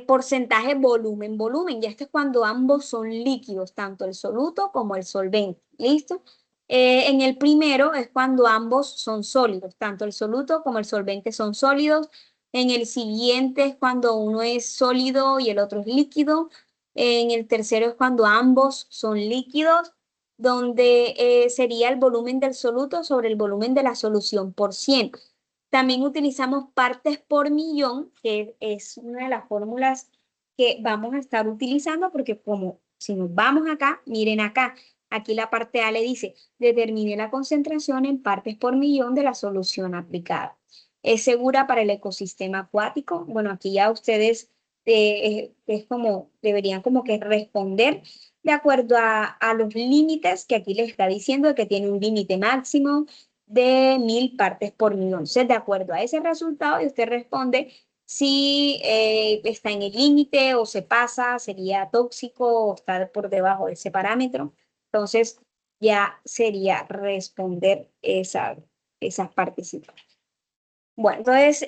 [SPEAKER 1] porcentaje volumen, volumen. Ya esto es cuando ambos son líquidos, tanto el soluto como el solvente. ¿Listo? En el primero es cuando ambos son sólidos, tanto el soluto como el solvente son sólidos. En el siguiente es cuando uno es sólido y el otro es líquido. En el tercero es cuando ambos son líquidos, donde sería el volumen del soluto sobre el volumen de la solución por 100. También utilizamos partes por millón, que es una de las fórmulas que vamos a estar utilizando, porque como si nos vamos acá, miren acá, aquí la parte A le dice, determine la concentración en partes por millón de la solución aplicada. ¿Es segura para el ecosistema acuático? Bueno, aquí ya ustedes es como, deberían como que responder de acuerdo a los límites que aquí les está diciendo que tiene un límite máximo de 1000 partes por millón. Entonces, de acuerdo a ese resultado, y usted responde si está en el límite o se pasa, sería tóxico o está por debajo de ese parámetro. Entonces, ya sería responder esas partecitas. Bueno, entonces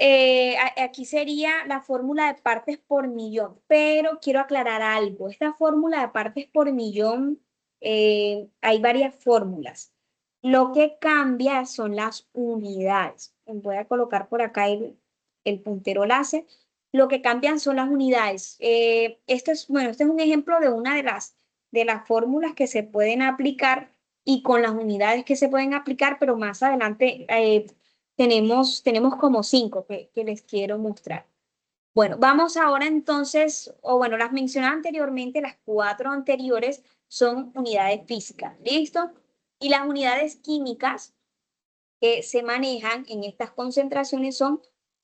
[SPEAKER 1] aquí sería la fórmula de partes por millón, pero quiero aclarar algo. Esta fórmula de partes por millón, hay varias fórmulas. Lo que cambia son las unidades. Voy a colocar por acá el puntero láser. Lo que cambian son las unidades. Bueno, este es un ejemplo de una de las fórmulas que se pueden aplicar y con las unidades que se pueden aplicar, pero más adelante tenemos como 5 que les quiero mostrar. Bueno, vamos ahora entonces, o bueno, las mencioné anteriormente, las 4 anteriores son unidades físicas, ¿listo? Y las unidades químicas que se manejan en estas concentraciones son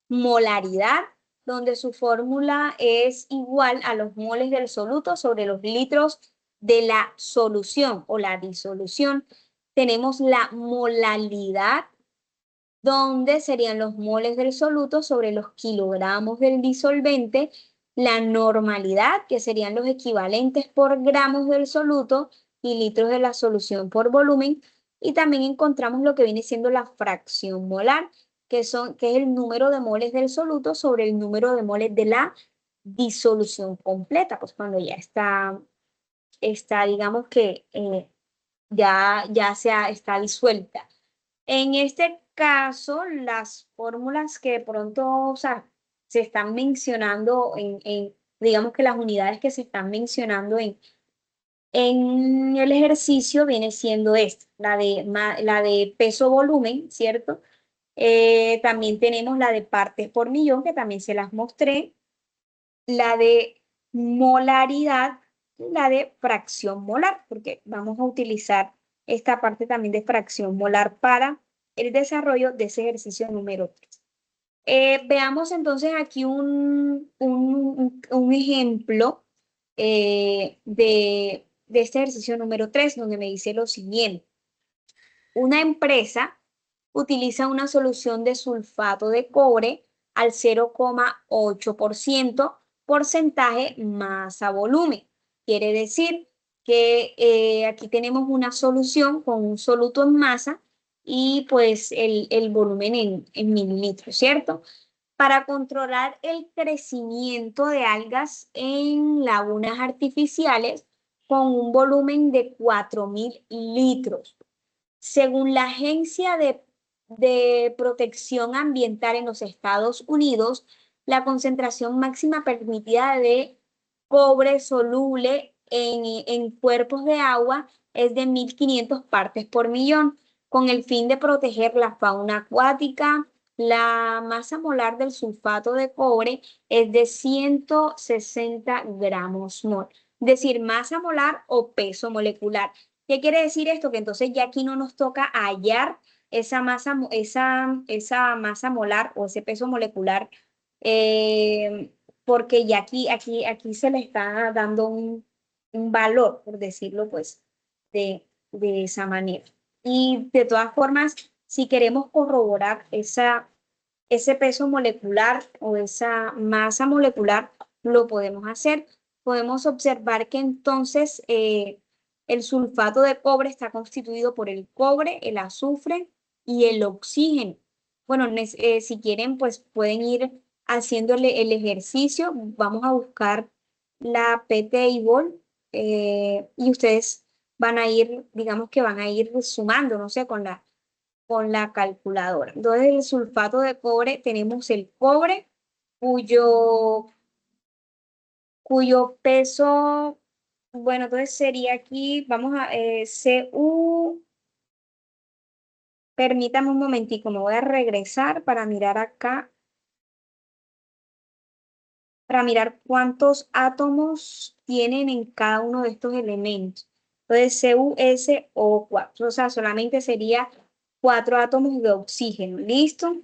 [SPEAKER 1] molaridad, donde su fórmula es igual a los moles del soluto sobre los litros de la solución o la disolución. Tenemos la molalidad, donde serían los moles del soluto sobre los kilogramos del disolvente, la normalidad, que serían los equivalentes por gramos del soluto y litros de la solución por volumen, y también encontramos lo que viene siendo la fracción molar, que es el número de moles del soluto sobre el número de moles de la disolución completa, pues cuando ya está digamos que está disuelta. En este caso, las fórmulas que de pronto, o sea, se están mencionando digamos que las unidades que se están mencionando en el ejercicio viene siendo esta, la de peso-volumen, ¿cierto? También tenemos la de partes por millón, que también se las mostré, la de molaridad, la de fracción molar, porque vamos a utilizar esta parte también de fracción molar para el desarrollo de ese ejercicio número 3. Veamos entonces aquí un ejemplo de este ejercicio número 3, donde me dice lo siguiente. Una empresa utiliza una solución de sulfato de cobre al 0,8% porcentaje masa volumen. Quiere decir que aquí tenemos una solución con un soluto en masa y pues el volumen en mililitros, ¿cierto? Para controlar el crecimiento de algas en lagunas artificiales con un volumen de 4.000 litros. Según la Agencia de Protección Ambiental en los Estados Unidos, la concentración máxima permitida de cobre soluble en cuerpos de agua es de 1.500 partes por millón. Con el fin de proteger la fauna acuática, la masa molar del sulfato de cobre es de 160 gramos mol. Es decir, masa molar o peso molecular. ¿Qué quiere decir esto? Que entonces ya aquí no nos toca hallar esa masa molar o ese peso molecular, porque ya aquí se le está dando un valor, por decirlo pues, de esa manera. Y de todas formas, si queremos corroborar ese peso molecular o esa masa molecular, lo podemos hacer. Podemos observar que entonces el sulfato de cobre está constituido por el cobre, el azufre y el oxígeno. Bueno, si quieren, pues pueden ir haciendo el ejercicio. Vamos a buscar la P-table y ustedes van a ir, digamos que van a ir sumando, no sé, con la calculadora. Entonces, el sulfato de cobre, tenemos el cobre, cuyo peso, bueno, entonces sería aquí, vamos a Cu, permítame un momentico, me voy a regresar para mirar acá, para mirar cuántos átomos tienen en cada uno de estos elementos. Entonces, CuSO4, o sea, solamente sería 4 átomos de oxígeno. ¿Listo?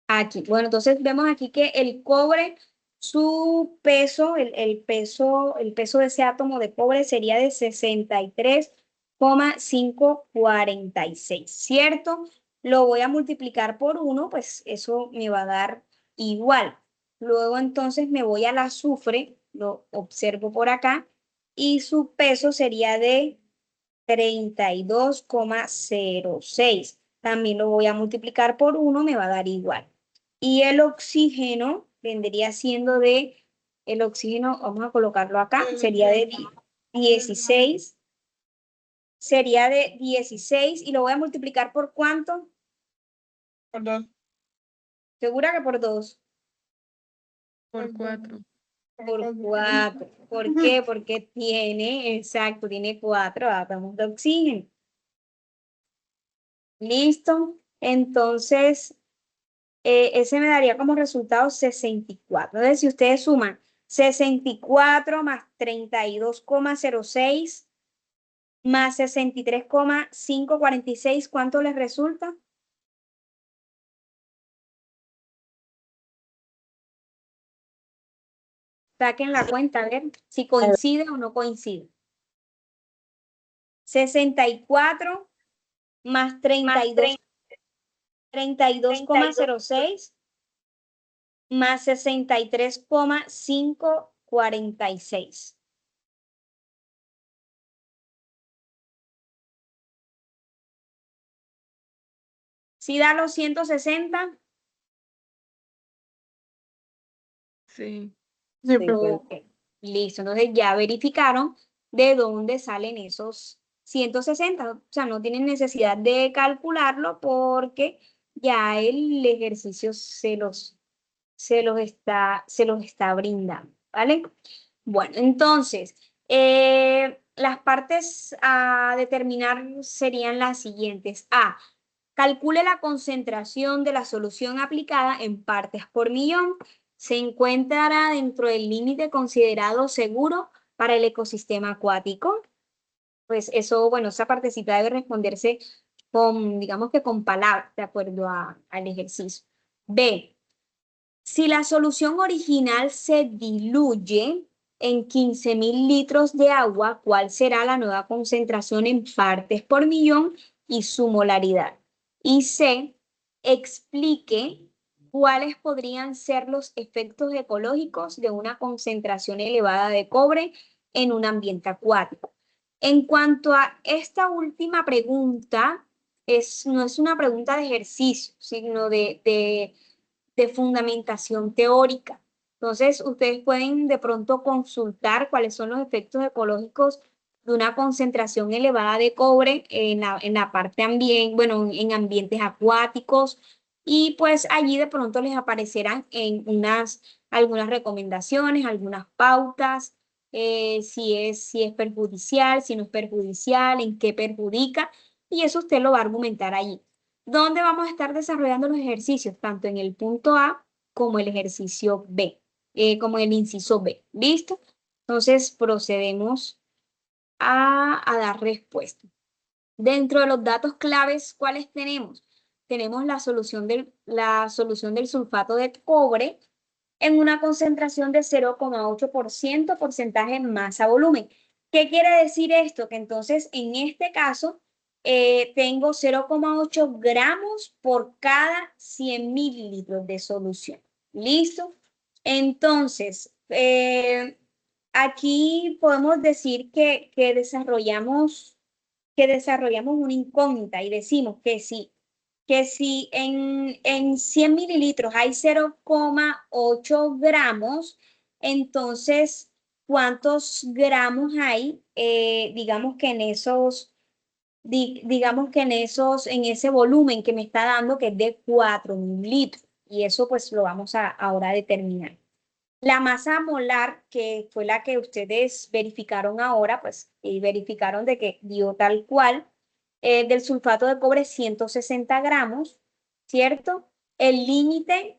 [SPEAKER 1] Aquí. Bueno, entonces vemos aquí que el cobre, su peso, el peso de ese átomo de cobre sería de 63,546, ¿cierto? Lo voy a multiplicar por 1, pues eso me va a dar igual. Luego entonces me voy al azufre, lo observo por acá, y su peso sería de 32,06. También lo voy a multiplicar por 1, me va a dar igual. Y el oxígeno vendría siendo el oxígeno, vamos a colocarlo acá, sería de 16. Sería de 16 y lo voy a multiplicar por ¿cuánto?
[SPEAKER 4] Por 2.
[SPEAKER 1] ¿Segura que por 2?
[SPEAKER 4] Por 4.
[SPEAKER 1] Por 4. ¿Por qué? Porque tiene 4 átomos de oxígeno. ¿Listo? Entonces, ese me daría como resultado 64. Entonces, si ustedes suman 64 más 32,06 más 63,546, ¿cuánto les resulta? Saquen la cuenta, a ver si coincide o no coincide. 64 más 32,06 más 63,546. ¿Sí da los 160?
[SPEAKER 4] Sí.
[SPEAKER 3] Sí, profe.
[SPEAKER 1] Ok, listo. Entonces ya verificaron de dónde salen esos 160. O sea, no tienen necesidad de calcularlo porque ya el ejercicio se los está brindando, ¿vale? Bueno, entonces, las partes a determinar serían las siguientes. A, calcule la concentración de la solución aplicada en partes por millón. Se encontrará dentro del límite considerado seguro para el ecosistema acuático. Pues eso, bueno, esa partecita debe responderse con, digamos que con palabras, de acuerdo al ejercicio. B, si la solución original se diluye en 15.000 litros de agua, ¿cuál será la nueva concentración en partes por millón y su molaridad? Y C, explique cuáles podrían ser los efectos ecológicos de una concentración elevada de cobre en un ambiente acuático. En cuanto a esta última pregunta, no es una pregunta de ejercicio, sino de fundamentación teórica. Entonces, ustedes pueden de pronto consultar cuáles son los efectos ecológicos de una concentración elevada de cobre en la parte ambiente, bueno, en ambientes acuáticos, y pues allí de pronto les aparecerán en algunas recomendaciones, algunas pautas, si es perjudicial, si no es perjudicial, en qué perjudica, y eso usted lo va a argumentar allí. ¿Dónde vamos a estar desarrollando los ejercicios? Tanto en el punto A como el ejercicio B, como en el inciso B. ¿Listo? Entonces procedemos a dar respuesta. Dentro de los datos claves, ¿cuáles tenemos? Tenemos la solución del sulfato de cobre en una concentración de 0,8% porcentaje masa volumen. ¿Qué quiere decir esto? Que entonces en este caso tengo 0,8 gramos por cada 100 mililitros de solución. ¿Listo? Entonces, aquí podemos decir que desarrollamos una incógnita y decimos que si en 100 mililitros hay 0,8 gramos, entonces, ¿cuántos gramos hay? Digamos que en ese volumen que me está dando, que es de 4.000 litros. Y eso pues lo vamos a ahora determinar. La masa molar, que fue la que ustedes verificaron ahora, pues, y verificaron de que dio tal cual, del sulfato de cobre 160 gramos, ¿cierto? El límite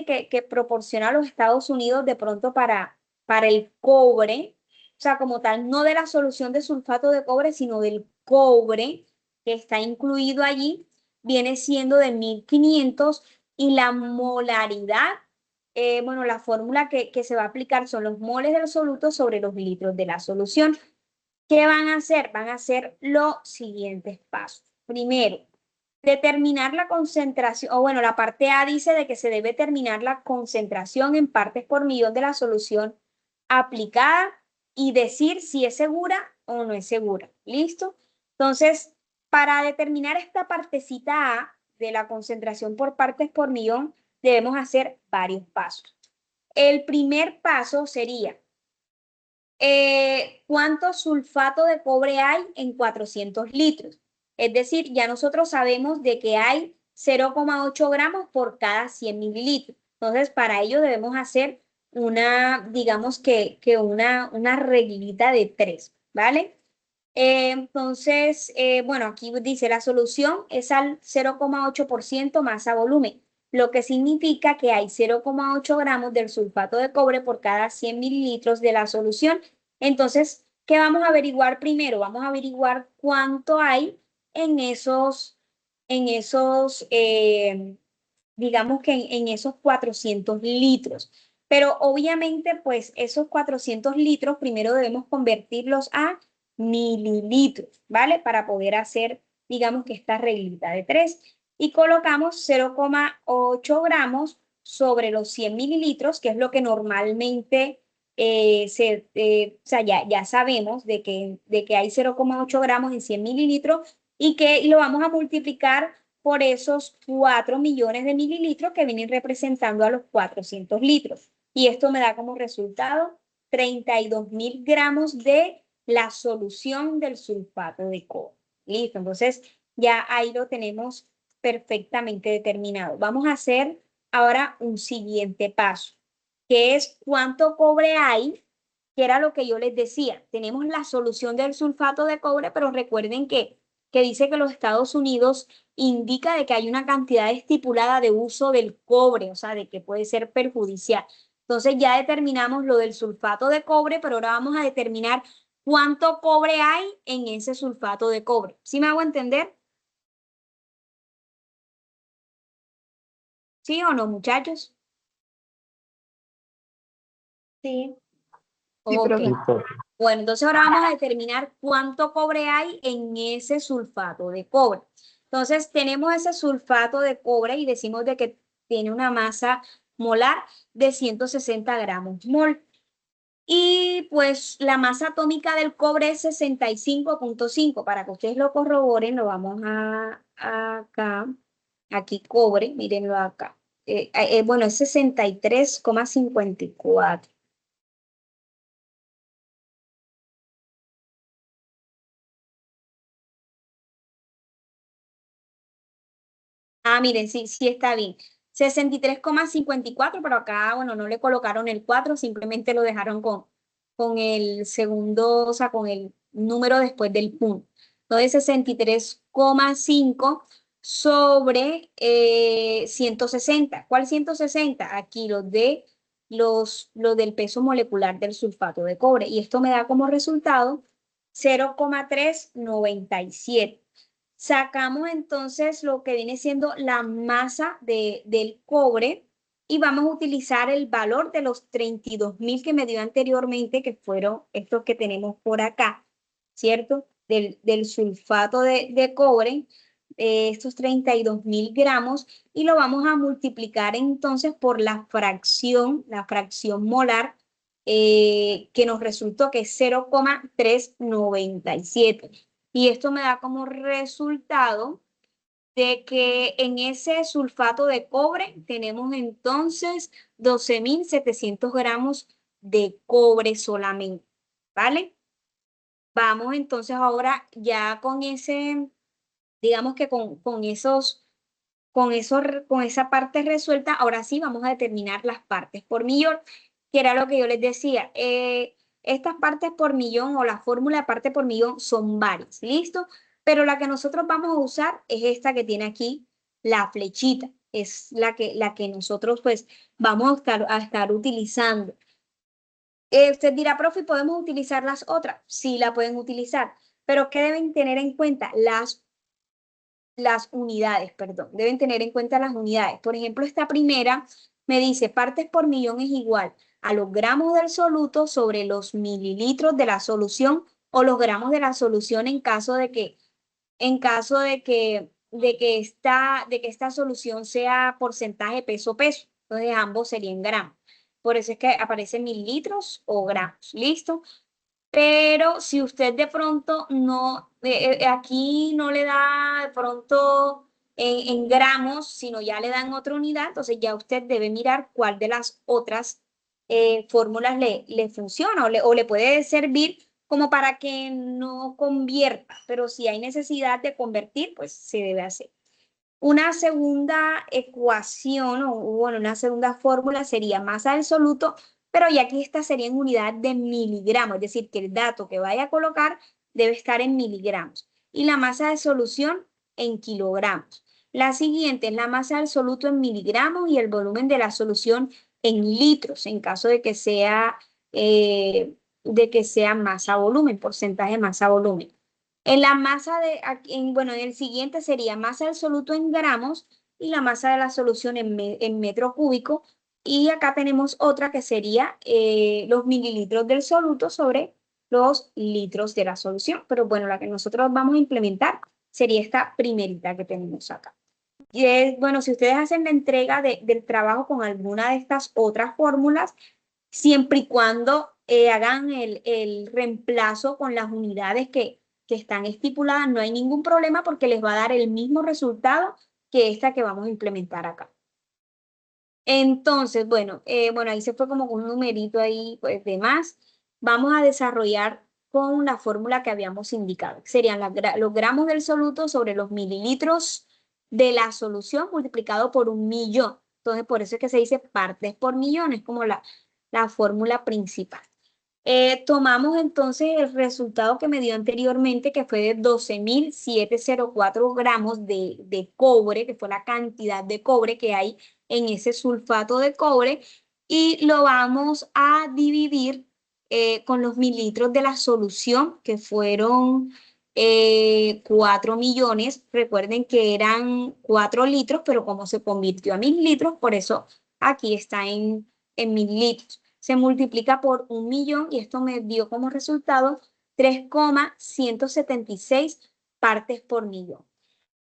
[SPEAKER 1] que proporciona los Estados Unidos de pronto para el cobre, o sea, como tal, no de la solución de sulfato de cobre, sino del cobre que está incluido allí, viene siendo de 1.500 y la molaridad bueno, la fórmula que se va a aplicar son los moles del soluto sobre los litros de la solución. ¿Qué van a hacer? Van a hacer los siguientes pasos. Primero, determinar la concentración, o bueno, la parte A dice de que se debe determinar la concentración en partes por millón de la solución aplicada y decir si es segura o no es segura. ¿Listo? Entonces, para determinar esta partecita A de la concentración por partes por millón, debemos hacer varios pasos. El primer paso sería, ¿cuánto sulfato de cobre hay en 400 litros? Es decir, ya nosotros sabemos de que hay 0,8 gramos por cada 100 mililitros. Entonces, para ello debemos hacer digamos que una reglita de 3, ¿vale? Entonces, bueno, aquí dice la solución es al 0,8% masa volumen, lo que significa que hay 0,8 gramos del sulfato de cobre por cada 100 mililitros de la solución. Entonces, ¿qué vamos a averiguar primero? Vamos a averiguar cuánto hay en digamos que en esos 400 litros. Pero obviamente, pues esos 400 litros primero debemos convertirlos a mililitros, ¿vale? Para poder hacer, digamos que esta reglita de 3. Y colocamos 0,8 gramos sobre los 100 mililitros, que es lo que normalmente o sea, ya sabemos de que hay 0,8 gramos en 100 mililitros y lo vamos a multiplicar por esos 4 millones de mililitros que vienen representando a los 400 litros. Y esto me da como resultado 32.000 gramos de la solución del sulfato de cobre. Listo, entonces ya ahí lo tenemos perfectamente determinado. Vamos a hacer ahora un siguiente paso, que es cuánto cobre hay, que era lo que yo les decía. Tenemos la solución del sulfato de cobre, pero recuerden que dice que los Estados Unidos indica de que hay una cantidad estipulada de uso del cobre, o sea, de que puede ser perjudicial. Entonces ya determinamos lo del sulfato de cobre, pero ahora vamos a determinar cuánto cobre hay en ese sulfato de cobre. ¿Sí me hago entender? ¿Sí o no, muchachos? Sí.
[SPEAKER 3] Sí,
[SPEAKER 1] Ok.
[SPEAKER 3] profe.
[SPEAKER 1] Bueno, entonces ahora vamos a determinar cuánto cobre hay en ese sulfato de cobre. Entonces tenemos ese sulfato de cobre y decimos de que tiene una masa molar de 160 gramos mol. Y pues la masa atómica del cobre es 65.5. Para que ustedes lo corroboren, lo vamos a acá, aquí cobre, mírenlo acá. Bueno, es 63,54. Ah, miren, sí, sí está bien. 63,54, pero acá, bueno, no le colocaron el 4, simplemente lo dejaron con el segundo, o sea, con el número después del punto. Entonces, 63,5 sobre 160. ¿Cuál 160? Aquí los del peso molecular del sulfato de cobre. Y esto me da como resultado 0,397. Sacamos entonces lo que viene siendo la masa del cobre y vamos a utilizar el valor de los 32.000 que me dio anteriormente, que fueron estos que tenemos por acá, ¿cierto? Del sulfato de cobre, estos 32.000 gramos, y lo vamos a multiplicar entonces por la fracción molar, que nos resultó que es 0,397. Y esto me da como resultado de que en ese sulfato de cobre tenemos entonces 12.700 gramos de cobre solamente, ¿vale? Vamos entonces ahora ya con ese, digamos que con esa parte resuelta, ahora sí vamos a determinar las partes por millón, que era lo que yo les decía. Estas partes por millón o la fórmula de parte por millón son varias, ¿listo? Pero la que nosotros vamos a usar es esta que tiene aquí la flechita, es la que nosotros pues vamos a estar utilizando. Usted dirá, profe, ¿podemos utilizar las otras? Sí, la pueden utilizar, pero ¿qué deben tener en cuenta? Las unidades, perdón, deben tener en cuenta las unidades. Por ejemplo, esta primera me dice partes por millón es igual a los gramos del soluto sobre los mililitros de la solución o los gramos de la solución en caso de que esta solución sea porcentaje peso-peso. Entonces ambos serían gramos. Por eso es que aparecen mililitros o gramos. ¿Listo? Pero si usted de pronto no, aquí no le da de pronto en gramos, sino ya le dan otra unidad, entonces ya usted debe mirar cuál de las otras fórmulas le funciona o le puede servir como para que no convierta, pero si hay necesidad de convertir, pues se debe hacer. Una segunda ecuación o bueno, una segunda fórmula sería masa del soluto, pero ya aquí esta sería en unidad de miligramos, es decir, que el dato que vaya a colocar debe estar en miligramos. Y la masa de solución en kilogramos. La siguiente es la masa del soluto en miligramos y el volumen de la solución en litros, en caso de que sea masa-volumen, porcentaje masa-volumen. En la masa bueno, en el siguiente sería masa del soluto en gramos y la masa de la solución en metro cúbico. Y acá tenemos otra que sería los mililitros del soluto sobre los litros de la solución. Pero bueno, la que nosotros vamos a implementar sería esta primerita que tenemos acá. Y bueno, si ustedes hacen la entrega del trabajo con alguna de estas otras fórmulas, siempre y cuando hagan el reemplazo con las unidades que están estipuladas, no hay ningún problema porque les va a dar el mismo resultado que esta que vamos a implementar acá. Entonces, bueno, ahí se fue como con un numerito ahí, pues, de más. Vamos a desarrollar con la fórmula que habíamos indicado. Serían los gramos del soluto sobre los mililitros de la solución multiplicado por 1.000.000. Entonces, por eso es que se dice partes por millón, es como la fórmula principal. Tomamos entonces el resultado que me dio anteriormente, que fue de 12.704 gramos de cobre, que fue la cantidad de cobre que hay en ese sulfato de cobre, y lo vamos a dividir con los mililitros de la solución, que fueron 4 millones. Recuerden que eran 4 litros, pero como se convirtió a mililitros, por eso aquí está en mililitros. Se multiplica por 1.000.000 y esto me dio como resultado 3,176 partes por millón.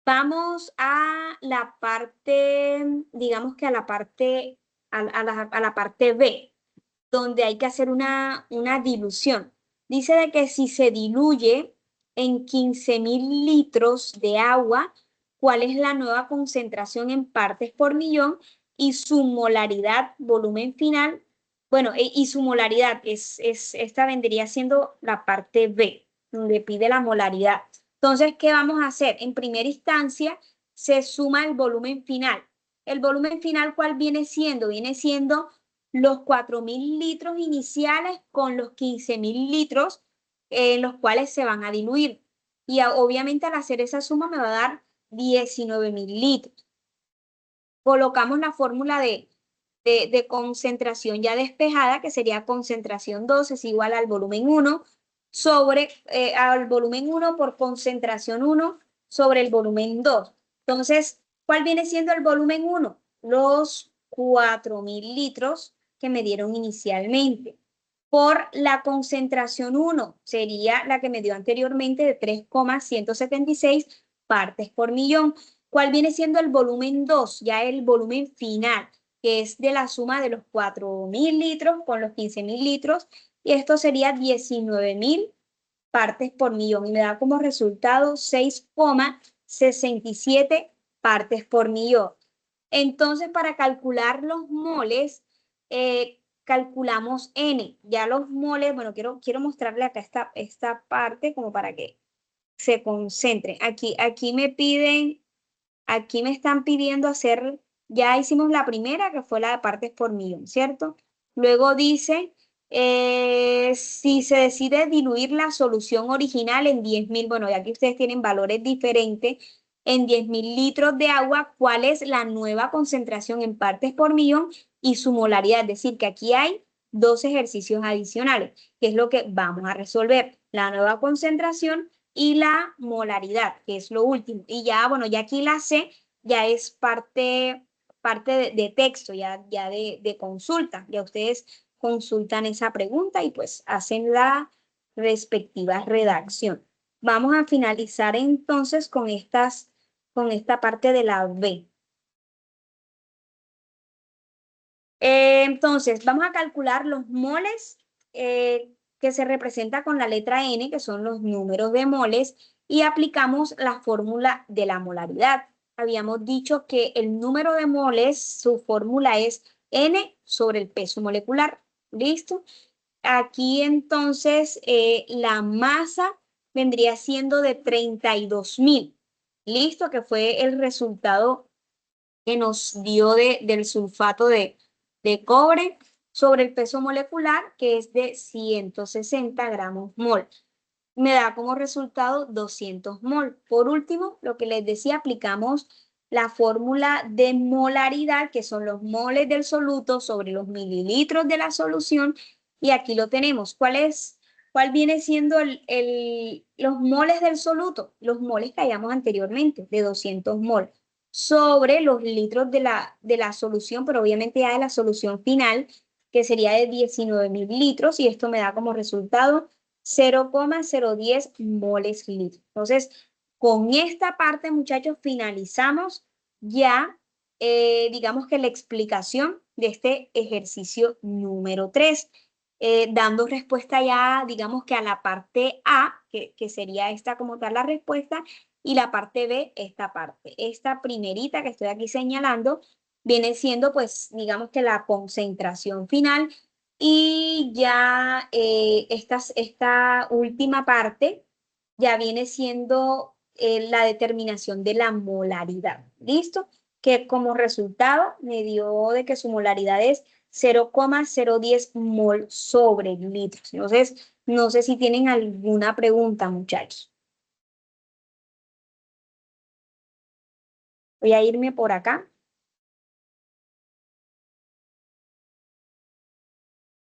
[SPEAKER 1] Vamos a la parte, digamos que a la parte, a la parte B, donde hay que hacer una dilución. Dice de que si se diluye en 15.000 litros de agua, ¿cuál es la nueva concentración en partes por millón y su molaridad, volumen final? Bueno, y su molaridad, esta vendría siendo la parte B, donde pide la molaridad. Entonces, ¿qué vamos a hacer? En primera instancia, se suma el volumen final. ¿El volumen final cuál viene siendo? Viene siendo los 4.000 litros iniciales con los 15.000 litros en los cuales se van a diluir. Y obviamente al hacer esa suma me va a dar 19.000 litros. Colocamos la fórmula de concentración ya despejada, que sería concentración 2 es igual al volumen 1 sobre, al volumen 1 por concentración 1 sobre el volumen 2. Entonces, ¿cuál viene siendo el volumen 1? Los 4.000 litros que me dieron inicialmente. Por la concentración 1, sería la que me dio anteriormente de 3,176 partes por millón. ¿Cuál viene siendo el volumen 2? Ya el volumen final, que es de la suma de los 4.000 litros con los 15.000 litros, y esto sería 19.000 partes por millón, y me da como resultado 6,67 partes por millón. Entonces, para calcular los moles, calculamos N. Ya los moles, bueno, quiero mostrarle acá esta parte como para que se concentren. Aquí me están pidiendo hacer, ya hicimos la primera, que fue la de partes por millón, ¿cierto? Luego dice, si se decide diluir la solución original en 10.000, bueno, ya que ustedes tienen valores diferentes, en 10.000 litros de agua, ¿cuál es la nueva concentración en partes por millón y su molaridad? Es decir, que aquí hay dos ejercicios adicionales, que es lo que vamos a resolver, la nueva concentración y la molaridad, que es lo último. Y ya, bueno, ya aquí la C ya es parte de texto, ya de consulta. Ya ustedes consultan esa pregunta y pues hacen la respectiva redacción. Vamos a finalizar entonces con esta parte de la B. Entonces, vamos a calcular los moles que se representa con la letra N, que son los números de moles, y aplicamos la fórmula de la molaridad. Habíamos dicho que el número de moles, su fórmula es N sobre el peso molecular. ¿Listo? Aquí entonces la masa vendría siendo de 32.000. ¿Listo? Que fue el resultado que nos dio del sulfato de cobre sobre el peso molecular, que es de 160 gramos mol. Me da como resultado 200 mol. Por último, lo que les decía, aplicamos la fórmula de molaridad, que son los moles del soluto sobre los mililitros de la solución, y aquí lo tenemos. ¿Cuál viene siendo los moles del soluto? Los moles que hayamos anteriormente, de 200 mol sobre los litros de la solución, pero obviamente ya de la solución final, que sería de 19.000 litros, y esto me da como resultado 0,010 moles litro. Entonces, con esta parte, muchachos, finalizamos ya, digamos que la explicación de este ejercicio número 3, dando respuesta ya, digamos que a la parte A, que sería esta como tal la respuesta, y la parte B, esta parte. Esta primerita que estoy aquí señalando viene siendo pues digamos que la concentración final y ya esta última parte ya viene siendo la determinación de la molaridad. ¿Listo? Que como resultado me dio de que su molaridad es 0,010 mol sobre litros. Entonces, no sé si tienen alguna pregunta, muchachos. Voy a irme por acá.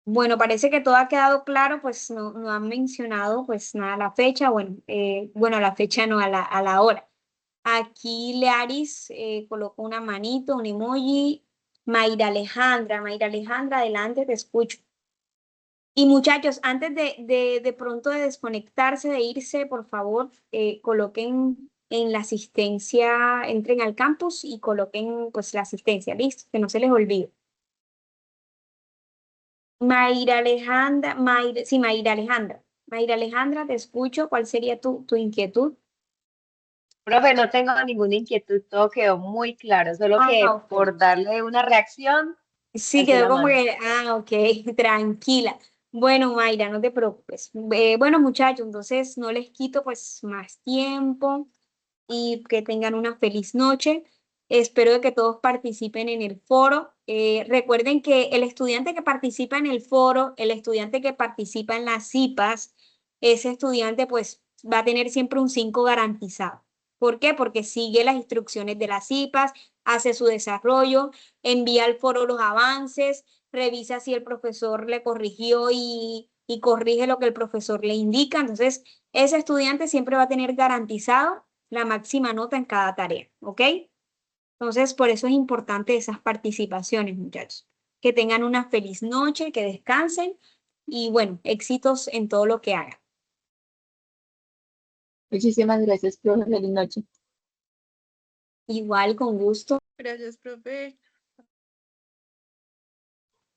[SPEAKER 1] Bueno, parece que todo ha quedado claro, pues no han mencionado pues nada la fecha, bueno, la fecha no, a la hora. Aquí Learis colocó una manito, un emoji. Mayra Alejandra, adelante, te escucho. Y muchachos, antes de pronto de desconectarse, de irse, por favor, coloquen en la asistencia, entren al campus y coloquen pues la asistencia, listo, que no se les olvide. Mayra Alejandra, sí, Mayra Alejandra. Mayra Alejandra, te escucho. ¿Cuál sería tu inquietud?
[SPEAKER 6] Profe, no tengo ninguna inquietud, todo quedó muy claro, solo que
[SPEAKER 1] Ok.
[SPEAKER 6] por darle una reacción,
[SPEAKER 1] Sí,
[SPEAKER 6] alcé
[SPEAKER 1] quedó
[SPEAKER 6] la
[SPEAKER 1] como
[SPEAKER 6] mano.
[SPEAKER 1] que, ok, tranquila. Bueno, Mayra, no te preocupes. Bueno, muchachos, entonces no les quito pues más tiempo y que tengan una feliz noche. Espero de que todos participen en el foro. Recuerden que el estudiante que participa en el foro, el estudiante que participa en las CIPAS, ese estudiante pues va a tener siempre un 5 garantizado. ¿Por qué? Porque sigue las instrucciones de las CIPAS, hace su desarrollo, envía al foro los avances, revisa si el profesor le corrigió y corrige lo que el profesor le indica. Entonces, ese estudiante siempre va a tener garantizado la máxima nota en cada tarea, ¿ok? Entonces, por eso es importante esas participaciones, muchachos. Que tengan una feliz noche, que descansen y bueno, éxitos en todo lo que hagan.
[SPEAKER 3] Muchísimas gracias, profe. Feliz noche.
[SPEAKER 1] Igual, con gusto.
[SPEAKER 4] Gracias, profe.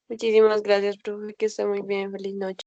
[SPEAKER 7] Muchísimas gracias, profe, que esté muy bien. Feliz noche.